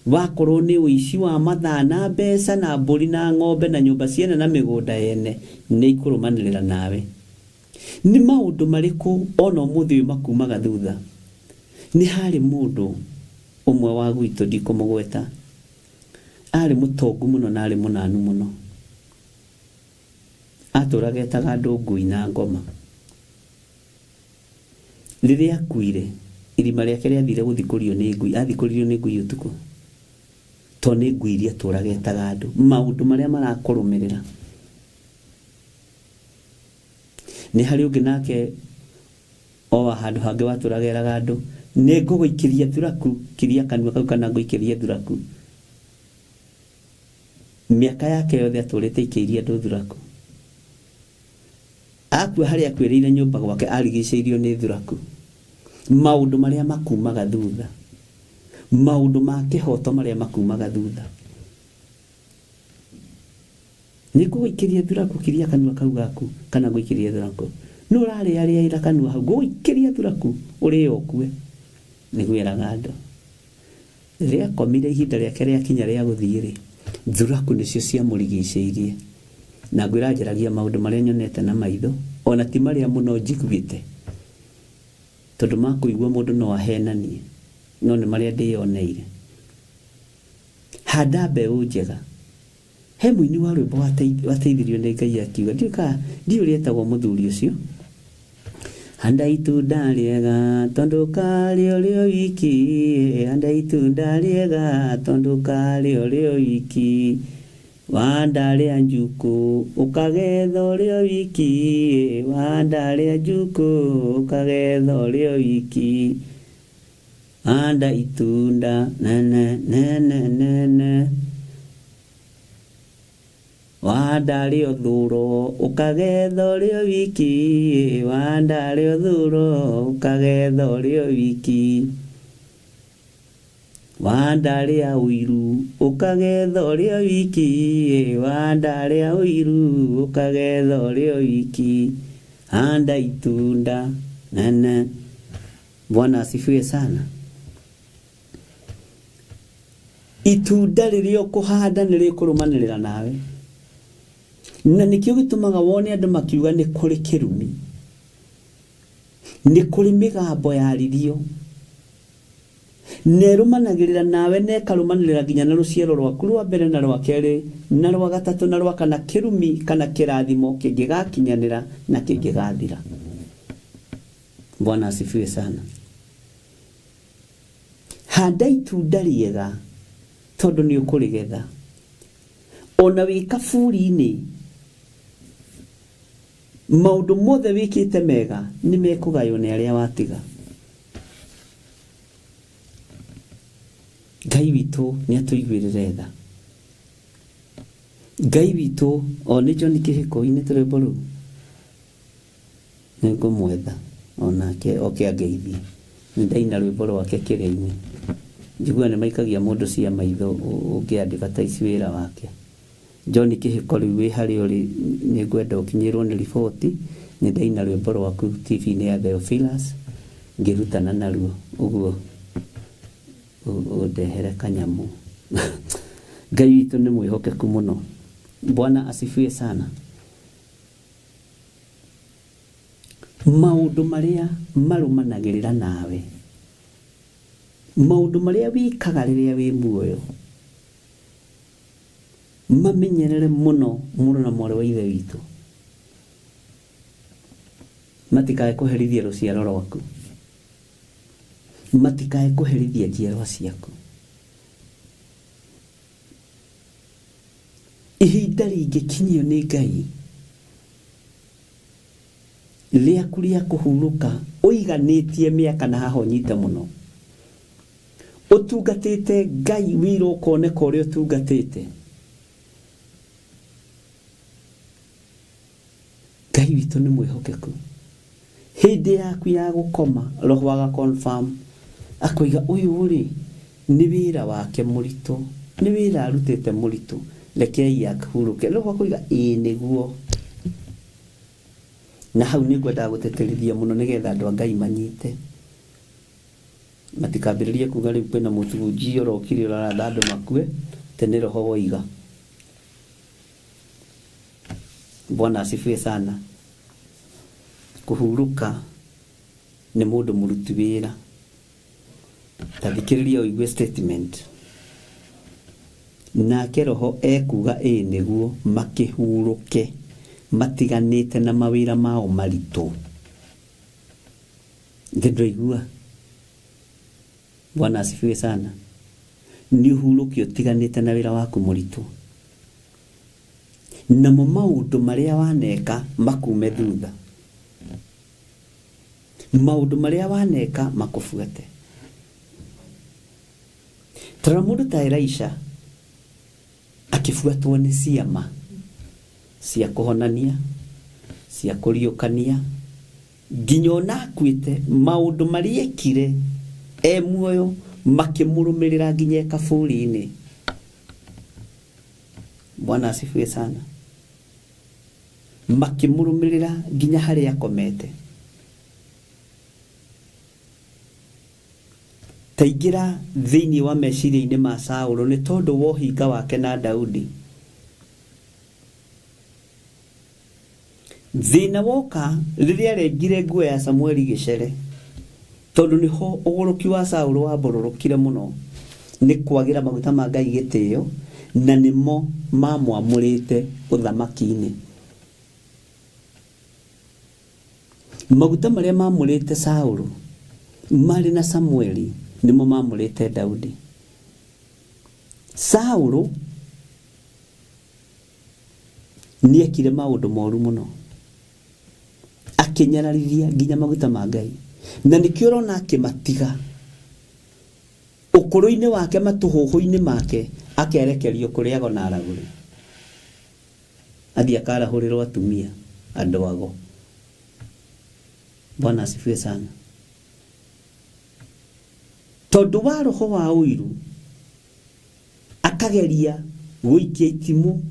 Wakorwo nĩ ũici wa mathaa na mbeca na mbũri na ng'ombe na nyũmba ciene na mĩgũnda yene, nĩ ikũrũmanĩrĩra nawe. Nĩ maũndũ marĩkũ ona ũmũthĩ makumaga thutha? Nĩ harĩ mũndũ ũmwe wa gwitũ ndikũmũgweta, arĩ mũtongu mũno na arĩ mũnanu mũno, atũraga etaga andũ ngui na ngoma. Rĩrĩa akuire, irima rĩake rĩathire gũthikũrio nĩ ngui, athikũririo nĩ ngui ũtukũ, to nĩ ngui iria atũraga etaga andũ. Maũndũ marĩa marakũrũmĩrĩra. Nĩ harĩ ũngĩ nake o handũ hangĩ watũraga eraga andũ, nĩ ngũgũikĩria thuraku, kiria kanua kau kana ngũikĩrie thuraku. Mĩaka yake yothe atũrĩte ikĩiria andũ thuraku. Akua harĩa akwĩrĩire nyũmba gwake arigicĩirio nĩ thuraku. Maũndũ marĩa makumaga thutha, maũndũ ma kĩhoto marĩa makumaga thutha. Nĩ ngũgũikĩria thuraku kiria kanua kau gaku kana ngũikĩrie thuraku. Nĩ ũrarĩa ira kanua hau, ngũgũikĩria thuraku ũrĩe ũkue. Nĩguo eraga andũ. Rĩrĩa akomire ihinda rĩake rĩakinya rĩa gũthiĩ-rĩ, thuraku nĩcio ciamũrigicĩirie. Na ngwĩra njaragia maũndũ marĩa nyonete na maitho, ona ti marĩa mũno njiguĩte, tondũ makũigua mũndũ no ahenanie, no nĩ marĩa ndĩyoneire. Handa mbeũ njega. He mũini wa rwĩmbo wateithirio nĩ Ngai akiuga, ndiũ ũrĩa etagwo mũthuri ũcio, handa itunda rĩega tondũ karĩo rĩo wiki, handa itunda rĩega tondũ karĩo rĩo wiki, wanda rĩa njuku ũkagetha rĩo wiki, wanda rĩa njuku ũkagetha rĩo wiki, wanda itunda nene wanda rĩo thuro ũkagetha rĩo wiki, wanda rĩo thuro ũkagetha rĩo wiki. Wandaria uiru ukagetha uria wiki, wandaria uiru ukagetha uria wiki, handa itunda nana. Bwana asifiwe sana. Itunda riria ukuhanda nirikurumanirira nawe, na nikio gitumaga wone andu makiuga ni kuri kirumi, ni kuri migambo ya ririo, nerumanagirira nawe nekarumanirira nginya na ruciaro rwaku rwa mbere na rwa keri na rwa gatatu na rwa kana, kirumi kana kirathimo kingigakinyanira na kingigathira. Bwana asifiwe sana. Handa itunda riega tondu ni ukurigetha. Ona wika buri-ini maundu mothe wikite mega ni mekugayo ni aria watiga. Ngai witu ni atuigwirire tha. Ngai witu oni John Kihiko-ini turembo ru ningumwetha onake okiangeithie. Nindaina rwimbo rwake kiria-ini. Njigua ni maikagia mundu cia maitho ungiandika ta ici wira wake. John Kihiko riu wi hari uri ningwenda ukinyirwo ni riboti. Nindaina rwimbo rwaku TV-ini ya Theophilus ngirutana naruo uguo udehere kanyamu. Ngai witu ni mwihokeku muno. Bwana asifiwe sana. Maundu maria marumanagirira nawe, maundu maria wikaga riria wi muoyo, mamenyerere muno muno na mwari wa ithe witu. Matikae kuherithia ruciaro rwaku, matikae kuherithia njiarwa ciaku. Ihinda ringikinyio ni Ngai riaku ria kuhuruka uiganitie miaka na haho nyite muno, utungatite Ngai wiro ukoneka uria utungatite. Ngai witu ni mwihokeku. Hindi yaku ya gukoma roho aga confirm akoiga uyu uri ni wira wake muritu, ni wira arutite muritu, rekei akuhuruke. Roho akoiga niguo. Na hau ni ngwenda guteterithia muno nigetha andu a Ngai manyite, matikambiririe kuga riu kwina mutunjio rokiri raratha andu makue tene roho woiga. Bwana asifiwe sana. Kuhuruka ni mundu muruti wira. Tathikiriria uigue statement. Nake roho ekuga niguo makihuruke, matiganite na mawira mao maritu. Ndiraigua. Bwana asifiwe sana. Ni huruki utiganite na wira waku muritu, na maundu maria waneka makume thutha, maundu maria waneka makufuate. Tara mundu ta Elisha akifuatwo ni ciama cia kuhonania, cia kuriukania, nginya ona akuite maundu maria ekire muoyo makimurumirira nginya kaburi-ini. Bwana asifiwe sana. Makimurumirira nginya haria akomete. Taigira thiini wa meciria-ini ma Saũlũ ni tondu wa uhinga wake na Daudi. Thina woka riria regire nguo ya Samueli gicere, tondu niho uguruki wa Saũlũ wabororokire muno ni kwagira maguta ma Ngai gitio, na nimo mamwamurite uthamaki-ini. Maguta maria mamurite Saũlũ mari na Samueli nimo mamurite Daudi. Saũlũ ni ekire maundu moru muno, akinyararithia nginya maguta ma Ngai, na nikio rona akimatiga ukuru-ini wake, matuhuhu-ini make, akerekerio kuriago na araguri, athia karahurirwo atumia andu ago. Bwana asifiwe sana. Tondu wa roho wa uiru akageria guikia itimu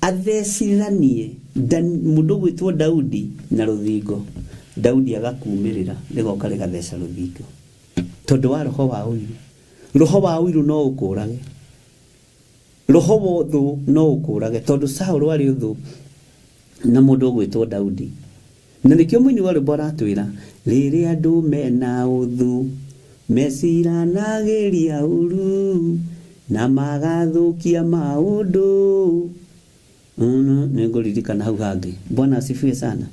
atheciranie mundu gwitwo Daudi na ruthingo. Daudi agakumirira rigoka rigatheca ruthingo tondu wa roho wa uiru. Roho wa uiru no ukurage, roho wa uthu no ukurage, tondu Saul ari uthu na mundu gwitwo Daudi. Na nikio mwini wa rwimbo aratwira riri andu mena uthu mesiranagiria uru na magathukia maundu. Niguririkana hau hangi. Bwana asifiwe sana.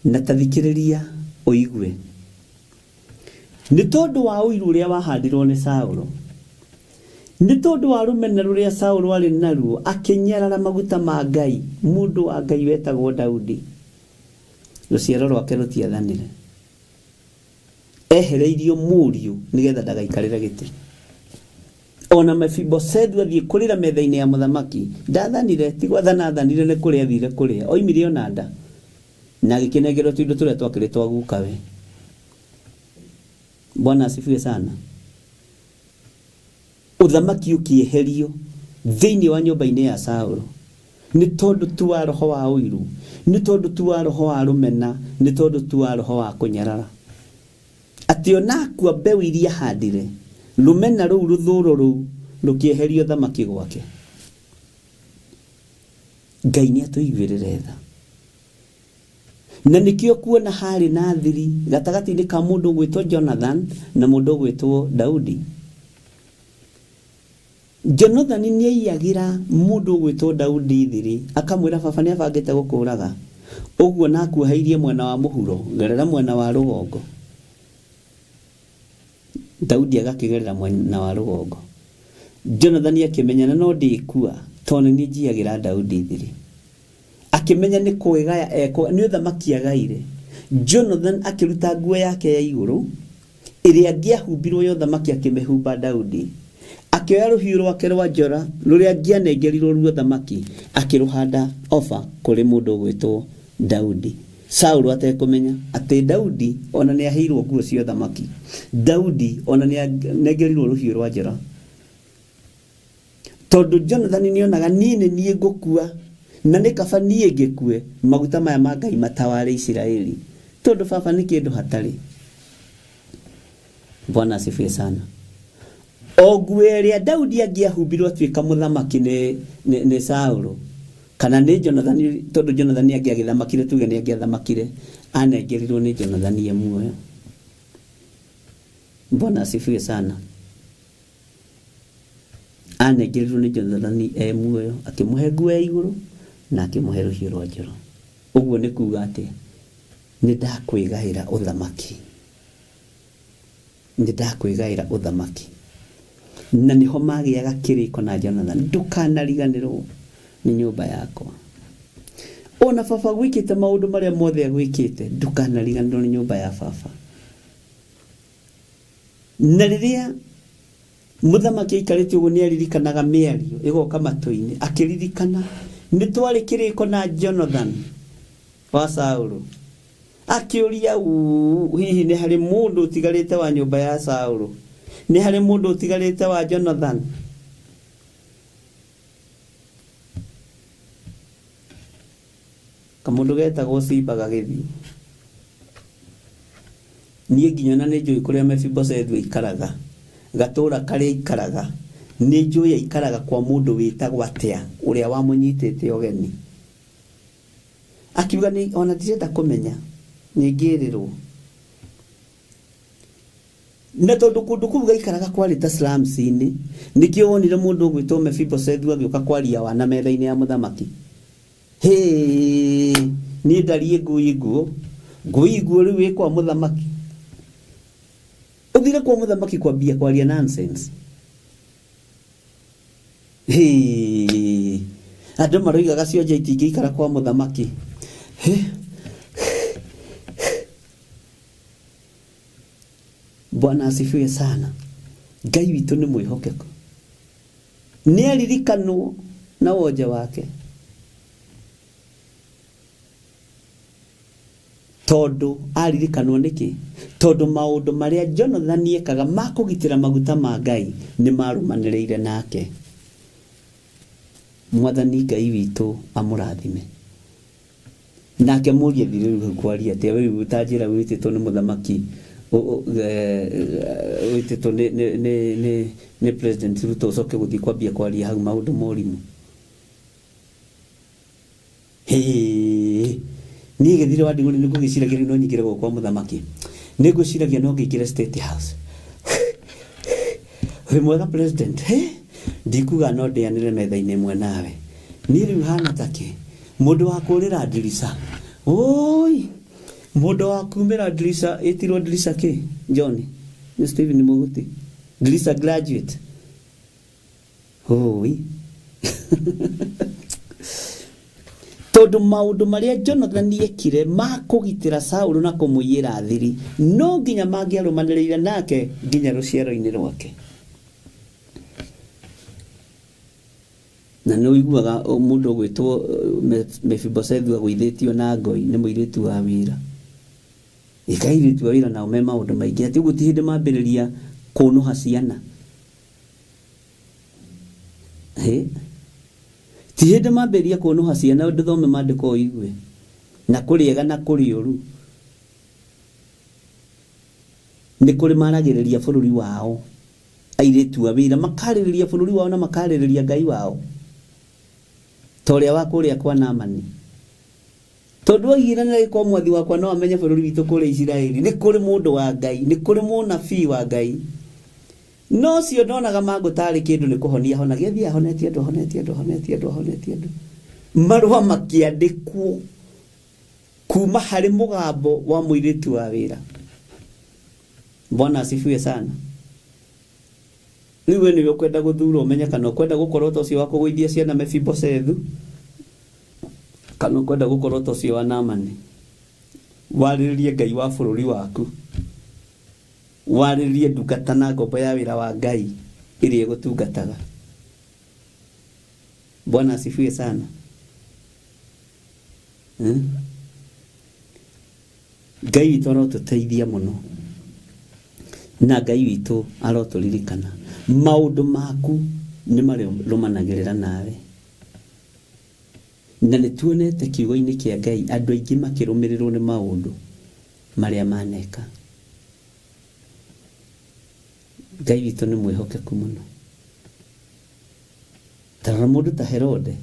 Natathikiriria uigue ni tondu wa uiru uria wahandirwo ni Saul, ni tondu wa rumena ruria Saul wari naruo akinyarara maguta ma Ngai, mundu wa Ngai wetagwo Daudi, ruciaro rwake rutiathanire, ehereirio muriu nigetha ndagaikarire giti. Ona Mephibosheth athie kurira metha-ini ya muthamaki ndathanire, tigwa thanire ni kuria thire kuria, oimire ona nda na gikinegero tuindo turia twakiritwo gukawe. Bwana asifiwe sana. Uthamaki ukieherio thiini wa nyumba-ini ya Saul ni tondu tu wa roho wa uiru, ni tondu tu wa roho wa rumena, ni tondu tu wa roho wa kunyarara. Ati ona kwa mbeu iria handire rumena ruu ruthuro ruu rukieherio thamaki gwake. Ngai ni atuigwirire tha. Na nikio kuona hari na thiri gatagati-ini ka mundu gwitwo Jonathan na mundu gwitwo Daudi. Jonathan ni aiyagira mundu gwitwo Daudi thiri, akamwira baba ni abangite gukuraga, uguo na akuhairie mwena wa muhuro gerera mwena wa rugongo. Daudi agakigerera mwena wa rugongo. Jonathan akimenyana no ndikua tondu ni njiagira Daudi thiri, akimenya ni kuigaya eko ni uthamaki agaire. Jonathan akiruta nguo yake ya iguru iria ngiahumbirwo yo thamaki akimehumba Daudi, akioya ruhiu rwake rwa njora ruria ngianengerirwo ruo thamaki akiruhanda ofa kuri mundu gwitwo Daudi. Saul atekumenya ati Daudi ona ni aheirwo nguo cio thamaki, Daudi ona ni anengerirwo ruhiu rwa njora. Tondu Jonathan ni onaga nie ngukua na ni kaba nie ngikue maguta maya ma Ngai matawale Israeli, tondu baba ni kindu hatari. Bwana asifiwe sana. Ogweria Daudi angiahumbirwo atuika muthamaki ni Saul kana ni Jonathan, tondu Jonathan angiagithamakire tuge ni angiathamakire anengerirwo ni Jonathan ye muoyo. Bwana asifiwe sana. Anengerirwo ni Jonathan muoyo, akimuhe nguo ya iguru na akimuhe ruhiu rwa njora. Uguo ni kuga ati ni ndakwigaira uthamaki, ni ndakwigaira uthamaki. Na niho magiaga kiriko na Jonathan, ndukanariganirwo ni nyumba yakwa. Ona baba gwikite maundu maria mothe gwikite, ndukanariganirwo ni nyumba ya baba. Na riria muthamaki ikarite uguo ni aririkanaga miario igoka matu-ini, akiririkana ni twari kiriko na Jonathan wa Saul. Akiuria hihi ni hari mundu utigarite wa nyumba ya Saul, ni hari mundu utigarite wa Jonathan. Kamundu getagwo Siba gagithi, nie nginyana ni njui kuria Mephibosheth ikaraga, gatura kari ikaraga, ni njui ikaraga kwa mundu witagwo atia uria wamunyitite ogeni. Akiuga ni ona ndirenda kumenya ni ngirirwo. Na tondu kundu kuu gaikaraga kwari ta slums-ini, nikio wonire mundu gwitwo Mephibosheth agioka kwaria wana metha-ini ya muthamaki. Ni ndarie nguo riu wikwa muthamaki. Uthire kwa muthamaki kwambia kwaria nonsense. Andu maroiga gacionje itingikara kwa muthamaki. Bwana asifiwe sana. Ngai witu ni mwihokeko, ni alirikanwo na wonje wake. tondu aririkanwo niki tondu maundu maria Jonathan ekaga makugitira maguta ma Ngai ni marumaniriire nake. Mwathani Ngai witu amurathime. Nake murie thiru kwaria ati we utanjira wititwo ni muthamaki wititwo ni president Ruto ucoke guthii kwambia kwaria hau maundu morimu. Ni githire wadiguri ni kugiciragia no nyigire gukwa muthamaki ni guciragia no ngikire State House. We mwega president ndikuga no ndianire metha-ini imwe nawe ni riu hana take mundu wa kurira dirisa oi mundu wa kumira dirisa etirwo dirisa ke John ni Stephen Muguti dirisa graduate oi tondu maundu maria Jonathan ekire makugitira Saul na kumuyira thiri no nginya mangiarumaniriire nake nginya ruciaro-ini rwake. Na no iguaga mundu gwitwo Mephibosheth agwithitio na ngoi ni muiritu wa wira. Ikairitu wa wira na me maundu maingi ati guti hindi mambiriria kunuha ciana. Ti hindi mambiriria kunuha ciana nduthome mandiko igwe na kuriega na kuriuru. Ni kuri maragiriria bururi wao airitu wa wira makaririria bururi wao na makaririria Ngai wao. Toria wakuria kwa Naamani tondu agirana ko mwathi wakwa no amenye bururi witu kuri Israeli ni kuri mundu wa Ngai ni kuri munabii wa Ngai no cio ndonaga magutari kindu ni kuhonia honagia thia honetie andu marua makiandikwo kuma hari mugambo wa muiritu wa wira. Bwana asifiwe sana. Riwe ni ukwenda guthura umenye kana ukwenda gukorwo tocio wa kugwithia ciana Mephibosheth kana ukwenda gukorwo tocio wa Naamani. Wariririe Ngai wa bururi waku, wariririe ndungata na ngombo ya wira wa Ngai iri igutungataga. Bwana asifiwe sana. Ngai witu arotuteithia muno na Ngai witu aroturirikana maundu maku ni mari rumanagirira nawe na nituonete kiugo-ini kia Ngai andu aingi makirumirirwo ni maundu maria maneka. Ngai witu ni mwihokeku muno. Tara mundu ta Herode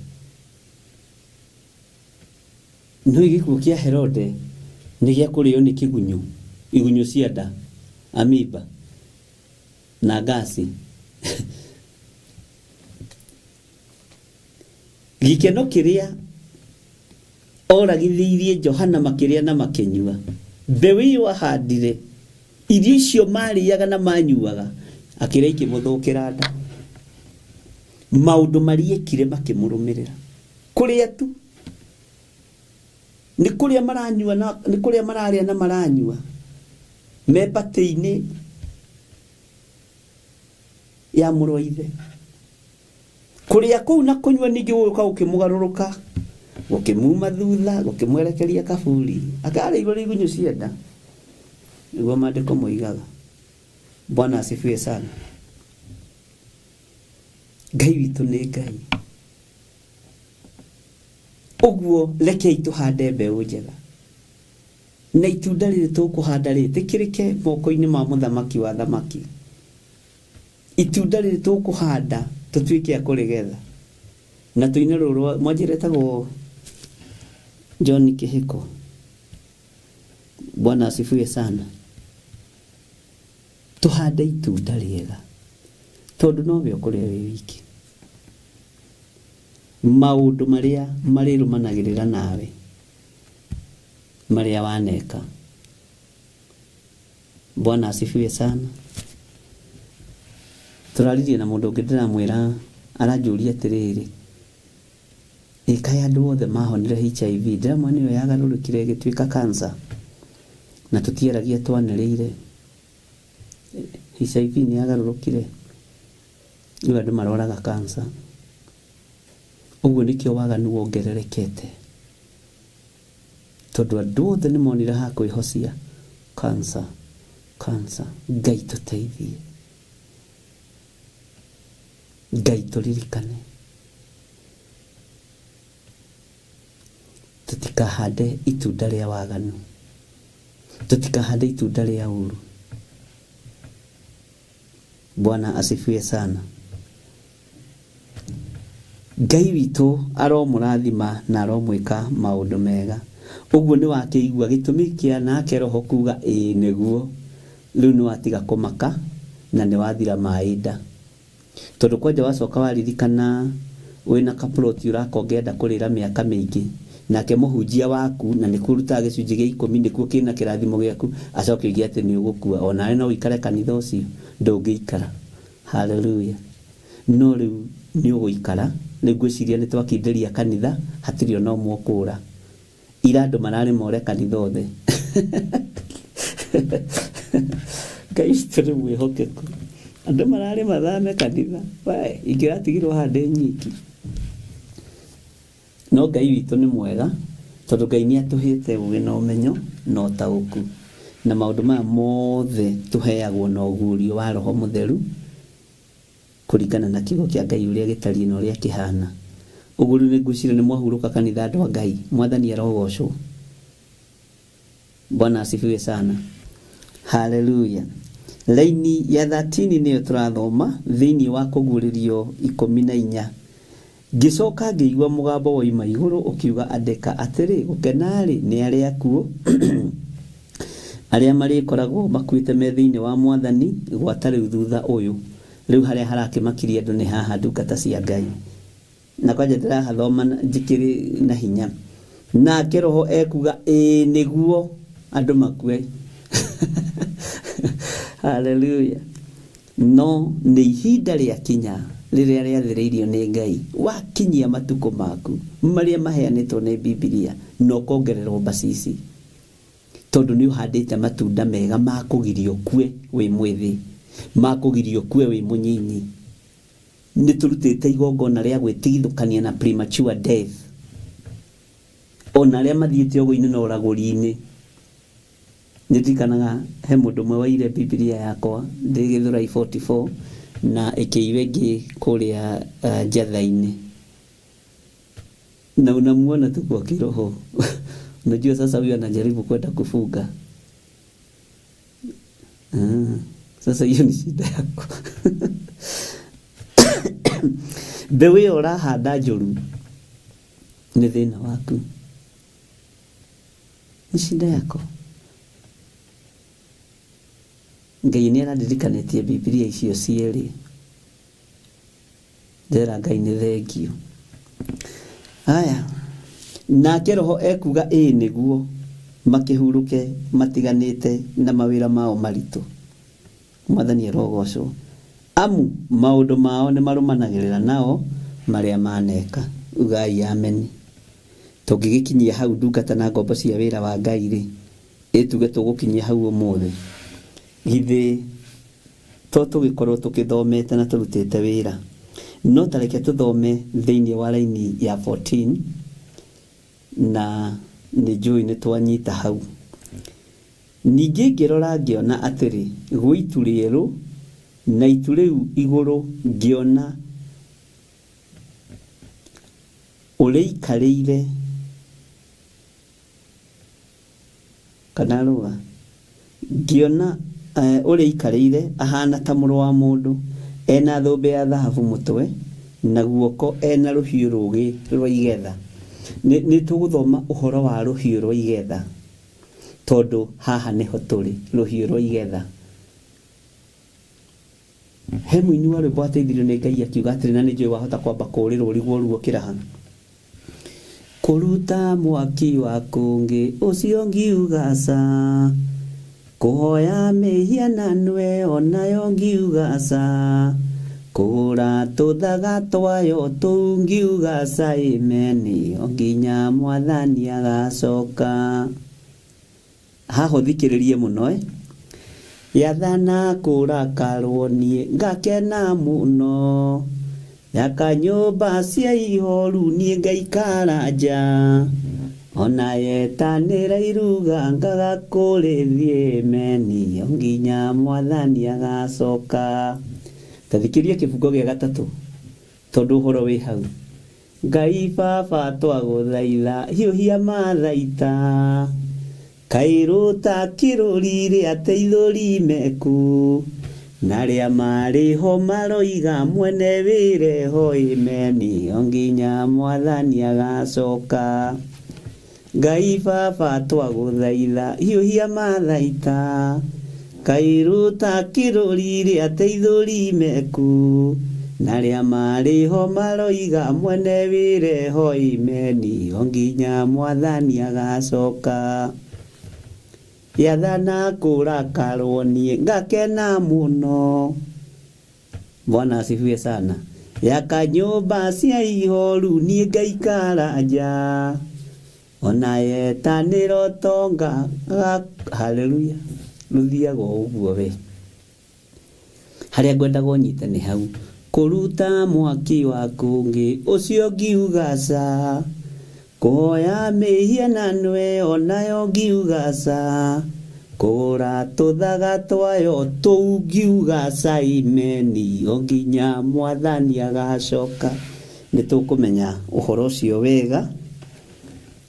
no igikuo kia Herode ni gia kurio ni kigunyu igunyu cia nda amiba na gasi gikeno kiria oragithirie Johana makiria na makenyua mbewi wahandire irio icio mariaga na manyuaga akira ikimũthũkĩra nda maundu mariekire makimurumirira kuria tu ni kuria maranyua na ni kuria mararia na maranyua mepate-ini ya muroithe kuria kuu na kunyua ningi guka ukimugaruruka ukimuma thutha ukimwerekeria kaburi akari igori gunyu cienda niguo mandiko moigaga. Bwana asifiwe sana. Ngai witu ni Ngai uguo reke tuhande mbeu njega na itunda riri tukuhanda ritikirike moko-ini ma muthamaki wa thamaki. Itunda riri tukuhanda tutuike akurigetha na tuine ruru mwajiretagwo John Kihiko. Bwana asifiwe sana. Tuhande itunda riega tondu no we ukuria wi wiki maundu maria marirumanagirira nawe maria waneka. Bwana asifiwe sana. Turaririe na mundu ungi ndiramwira aranjuria atiriri ikaya andu othe mahonire HIV ndiramwani yo yagarurukire gituika cancer na tutieragia twaniriire HIV ni yagarurukire ni andu maroraga cancer uguo nikio waganu wongererekete tondu andu othe ni monire ha kwihocia cancer Ngai tuteithie, Ngai turirikane, tutikahande itunda ria waganu, tutikahande itunda ria uru. Bwana asifiwe sana. Ngai witu aromurathima na aromwika maundu mega. Uguo ni wakeigua gitumi kia nake roho kuga niguo, riu ni watiga kumaka na ni wathira maida. Tondu kwanja wacoka waririkana wina kaploti urakongenda kurira miaka mingi, nake muhunjia waku na nikuruta gicunji gia 10 nikuo kina kirathimo giaku, acoke ugie ati ni ugukua, ona no wikare kanitha ucio ndungiikara. Hallelujah. No riu ni uguikara, niguciria ni twakinderia kanitha hatiri ona mwokura. Ira andu marari more kanitha othe. Kaistri mwihokeku. Andu marari mathame kanitha. Wae, ingiratigirwo hande nyiki. No Ngai witu ni mwega, tondu Ngai ni atuhite ugi na umenyo na utauku. Na maundu maya mothe tuheagwo na ugurio wa Roho Mutheru kuringana na kiugo kia Ngai uria gitari na uria kihana. Uguru ni ngucire ni mwahuruka kanitha andu a Ngai, mwathani arogocwo. Bwana asifiwe sana. Hallelujah. Laini ya 13 niyo turathoma thiini wa kuguririo 14. Gicoka ngiigua mugambo wa ima iguru ukiuga andika atiri gukenari ni aria kuo aria mari koragwo makuite methiini wa mwathani gwatari thutha uyu. Riu haria harakimakiria andu ni haha ndungata cia Ngai. Na kwanja ndirahathoma njikiri na hinya. Na kiroho ekuga niguo andu makue. Hallelujah. No ni ihinda ria kinya riria riathiriirio ni Ngai. Wakinyia matuko maku maria maheanitwo ni Biblia no kongererwo basisi, tondu ni uhandite matunda mega ma kugirio kue wi mwithi, ma kugirio kue wi munyinyi. Ni turutite igongona ria gwitigithukania na premature death. Ona ria mathiite ogo-ini na uraguri-ini. Nitikanaga he mundu mwe waire Biblia yakwa ndi Githurai 44 na ikiiwe ngi kuria Jathaini. Na unamuona tu kwa kiroho. Unajua sasa huyu anajaribu kwenda kufuga. Sasa hiyo ni shida yako. Bewe ora handa njuru ni thina waku, ni shida yako. Ngai ni arandirikanitie Biblia icio cieri. Ndera Ngai ni thengio. Aya, nake roho ekuga niguo makihuruke matiganite na mawira mao maritu. Mwathani arogocwo. Amu maundu mao ni marumanagirira nao maria maneka. Ugai amen. Tugigikinyia hau ndungata na ngombo cia wira wa Ngai ri, ituge tugukinyia hau umuthi. Githi to tugikorwo tukithomete na turutite wira. No tareke tuthome thiini wa laini ya 14 na ni njui ni twanyita hau. Ningi ngirora ngiona atiri gwitu rieru na itu riu iguru ngiona ureikarire kana ruga ngiona ureikarire ahana ta muru wa mundu ena thumbe ya thahabu mutwe na guoko ena ruhiu rugi rwa igetha. Ni tuguthoma uhoro wa ruhiu rwa igetha tondu haha niho turi ruhiu rwa igetha. He muini wa rwimbo ateithirio ni Ngai akiuga atiri na ni njui wahota kwamba kurirwo rigwo ruo kiraha. Kuruta mwaki wa kungi ucio ngiuga sa, kuhoya mihiananwe onayo ngiuga sa, kura tuthaga twayo tungiuga sa amen onginya mwathani agacoka. Haho thikiririe muno yathana kurakarwo nie ngakena muno, yaka nyumba cia ihoru nie ngaikara nja, ona yetanĩra iruga ngagakũrĩthie meni onginya mwathani agacoka. Tathikĩria kĩbungo gĩa gatatũ tondũ ũhoro wĩ hau. Ngai baba twagũthaitha hiũhia mathaita kairuta kĩrũri rĩa teithũri meku na rĩa marĩ ho maroiga mwene wĩre ho imeni onginya mwathani agacoka. Ngai baba twagũthaitha hiũhia mathaita kairuta kĩrũri rĩa teithũri meku na rĩa marĩ ho maroiga mwene wĩre ho imeni onginya mwathani agacoka. Yathana kũrakarwo niĩ ngakena mũno. Bwana asifiwe sana. Yaka nyũmba cia ihoru niĩ ngaikara nja ona yetanĩro tonga. Haleluya. Rũthiaga ũguo we. Harĩa ngwendaga ũnyite nĩ hau. Kũruta mwaki wa kũngĩ ũcio ngiuga ca kũhoya mĩhianano ĩyo nayo ngiuga ca kũgũra tũthaga twayo tũu ngiuga ca imeni onginya mwathani agacoka. Nĩtũkũmenya ũhoro ũcio wega,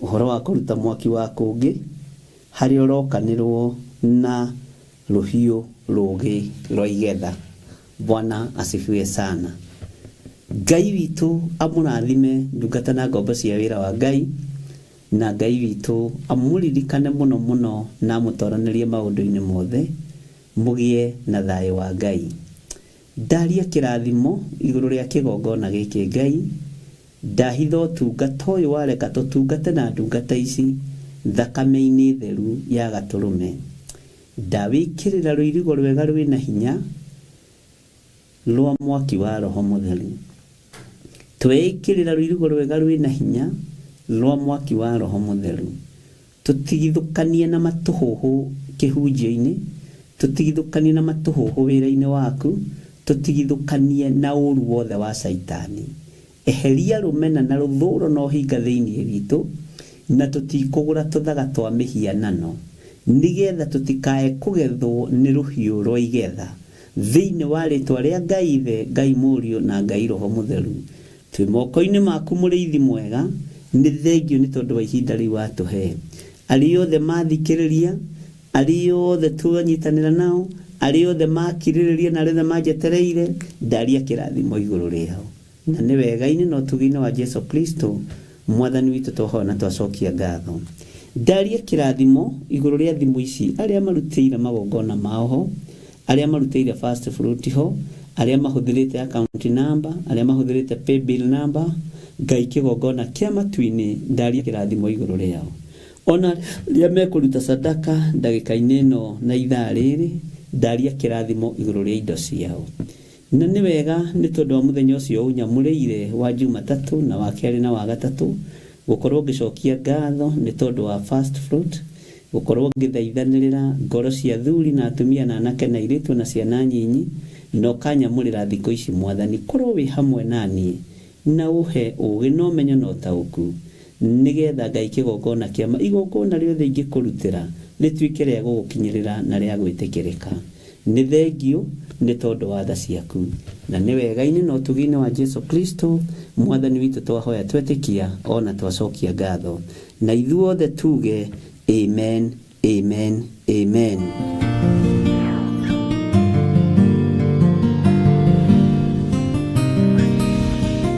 ũhoro wa kũruta mwaki wa kũngĩ harĩa ũrokanĩrwo na rũhiũ rũgĩ rwa igetha. Bwana asifiwe sana. Ngai witũ amũrathime ndungata na ngombo cia wĩra wa Ngai, na Ngai witũ amũririkane mũno mũno na amũtoranĩrie maũndũ-inĩ mothe, mũgĩe na thayũ wa Ngai. Ndaria kĩrathimo igũrũ rĩa kĩgongona gĩkĩ Ngai, ndahitha ũtungata ũyũ wareka tũtungate na ndungata ici thakame-inĩ theru ya Gatũrũme. Ndawĩkĩrĩra rũirigo rwega rwĩna hinya rwa mwaki wa Roho Mũtheru. Twĩkĩrĩra rũirigo rwega rwĩna hinya rwa mwaki wa Roho Mũtheru. Tũtigithũkanie na matũhũhũ kĩhunjio-inĩ, tũtigithũkanie na matũhũhũ wĩra-inĩ waku, tũtigithũkanie na ũru wothe wa Saitani. Eheria rũmena na rũthũũro na ũhinga thĩinĩ witũ, na tũtikũgũra tũthaga twa mĩhianano, nĩgetha tũtikae kũgethwo nĩ rũhiũ rwa igetha. Thĩinĩ wa rĩtwa rĩa Ngai Ithe, Ngai Mũriũ na Ngai Roho Mũtheru, twĩ moko-inĩ maku mũrĩithi mwega. Nĩ thengio nĩ tondũ wa ihinda rĩu watũhe. Arĩa othe mathikĩrĩria, arĩa othe twanyitanĩra nao, arĩa othe makirĩrĩria na arĩa othe manjetereire, ndaria kĩrathimo igũrũ rĩao. Na nĩ wega-inĩ na ũtugi-inĩ wa Jesu Kristo mwathani witũ twahoya na twacokia ngatho. Ndaria kĩrathimo igũrũ rĩa thimũ ici, arĩa marutĩire magongona mao ho, arĩa marutĩire first fruit ho, arĩa mahũthĩrĩte account number, arĩa mahũthĩrĩte pay bill number. Ngai kĩgongona kĩa matu-inĩ, ndaria kĩrathimo igũrũ rĩao. Ona rĩa mekũruta sadaka ndagĩka-inĩ ĩno na ithaa rĩrĩ, ndaria kĩrathimo igũrũ rĩa indo ciao. Na nĩ wega nĩ tondũ wa mũthenya ũcio ũnyamũrĩire wa Jumatatũ na wa kerĩ na wa gatatũ, gũkorwo ngĩcokia ngatho nĩ tondũ wa first fruit, gũkorwo ngĩthaithanĩrĩra ngoro cia athuri na atumia na anake na airĩtu na ciana nyinyi, na ũkanyamũrĩra thikũ ici mwathani. Korwo wĩ hamwe naniĩ na ũhe ũũgĩ na ũmenyo na ũtaũku, nĩgetha Ngai kĩgongona kĩa igongona rĩothe ingĩkũrutĩra rĩtuĩke rĩa gũgũkinyĩrĩra na rĩa gwĩtĩkĩrĩka. Nĩ thengio nĩ tondũ wa tha ciaku, na nĩ wega-inĩ na ũtugi-inĩ wa Jesu Kristo mwathani witũ twahoya twetĩkia ona twacokia ngatho, na ithuothe tuge amen, amen, amen.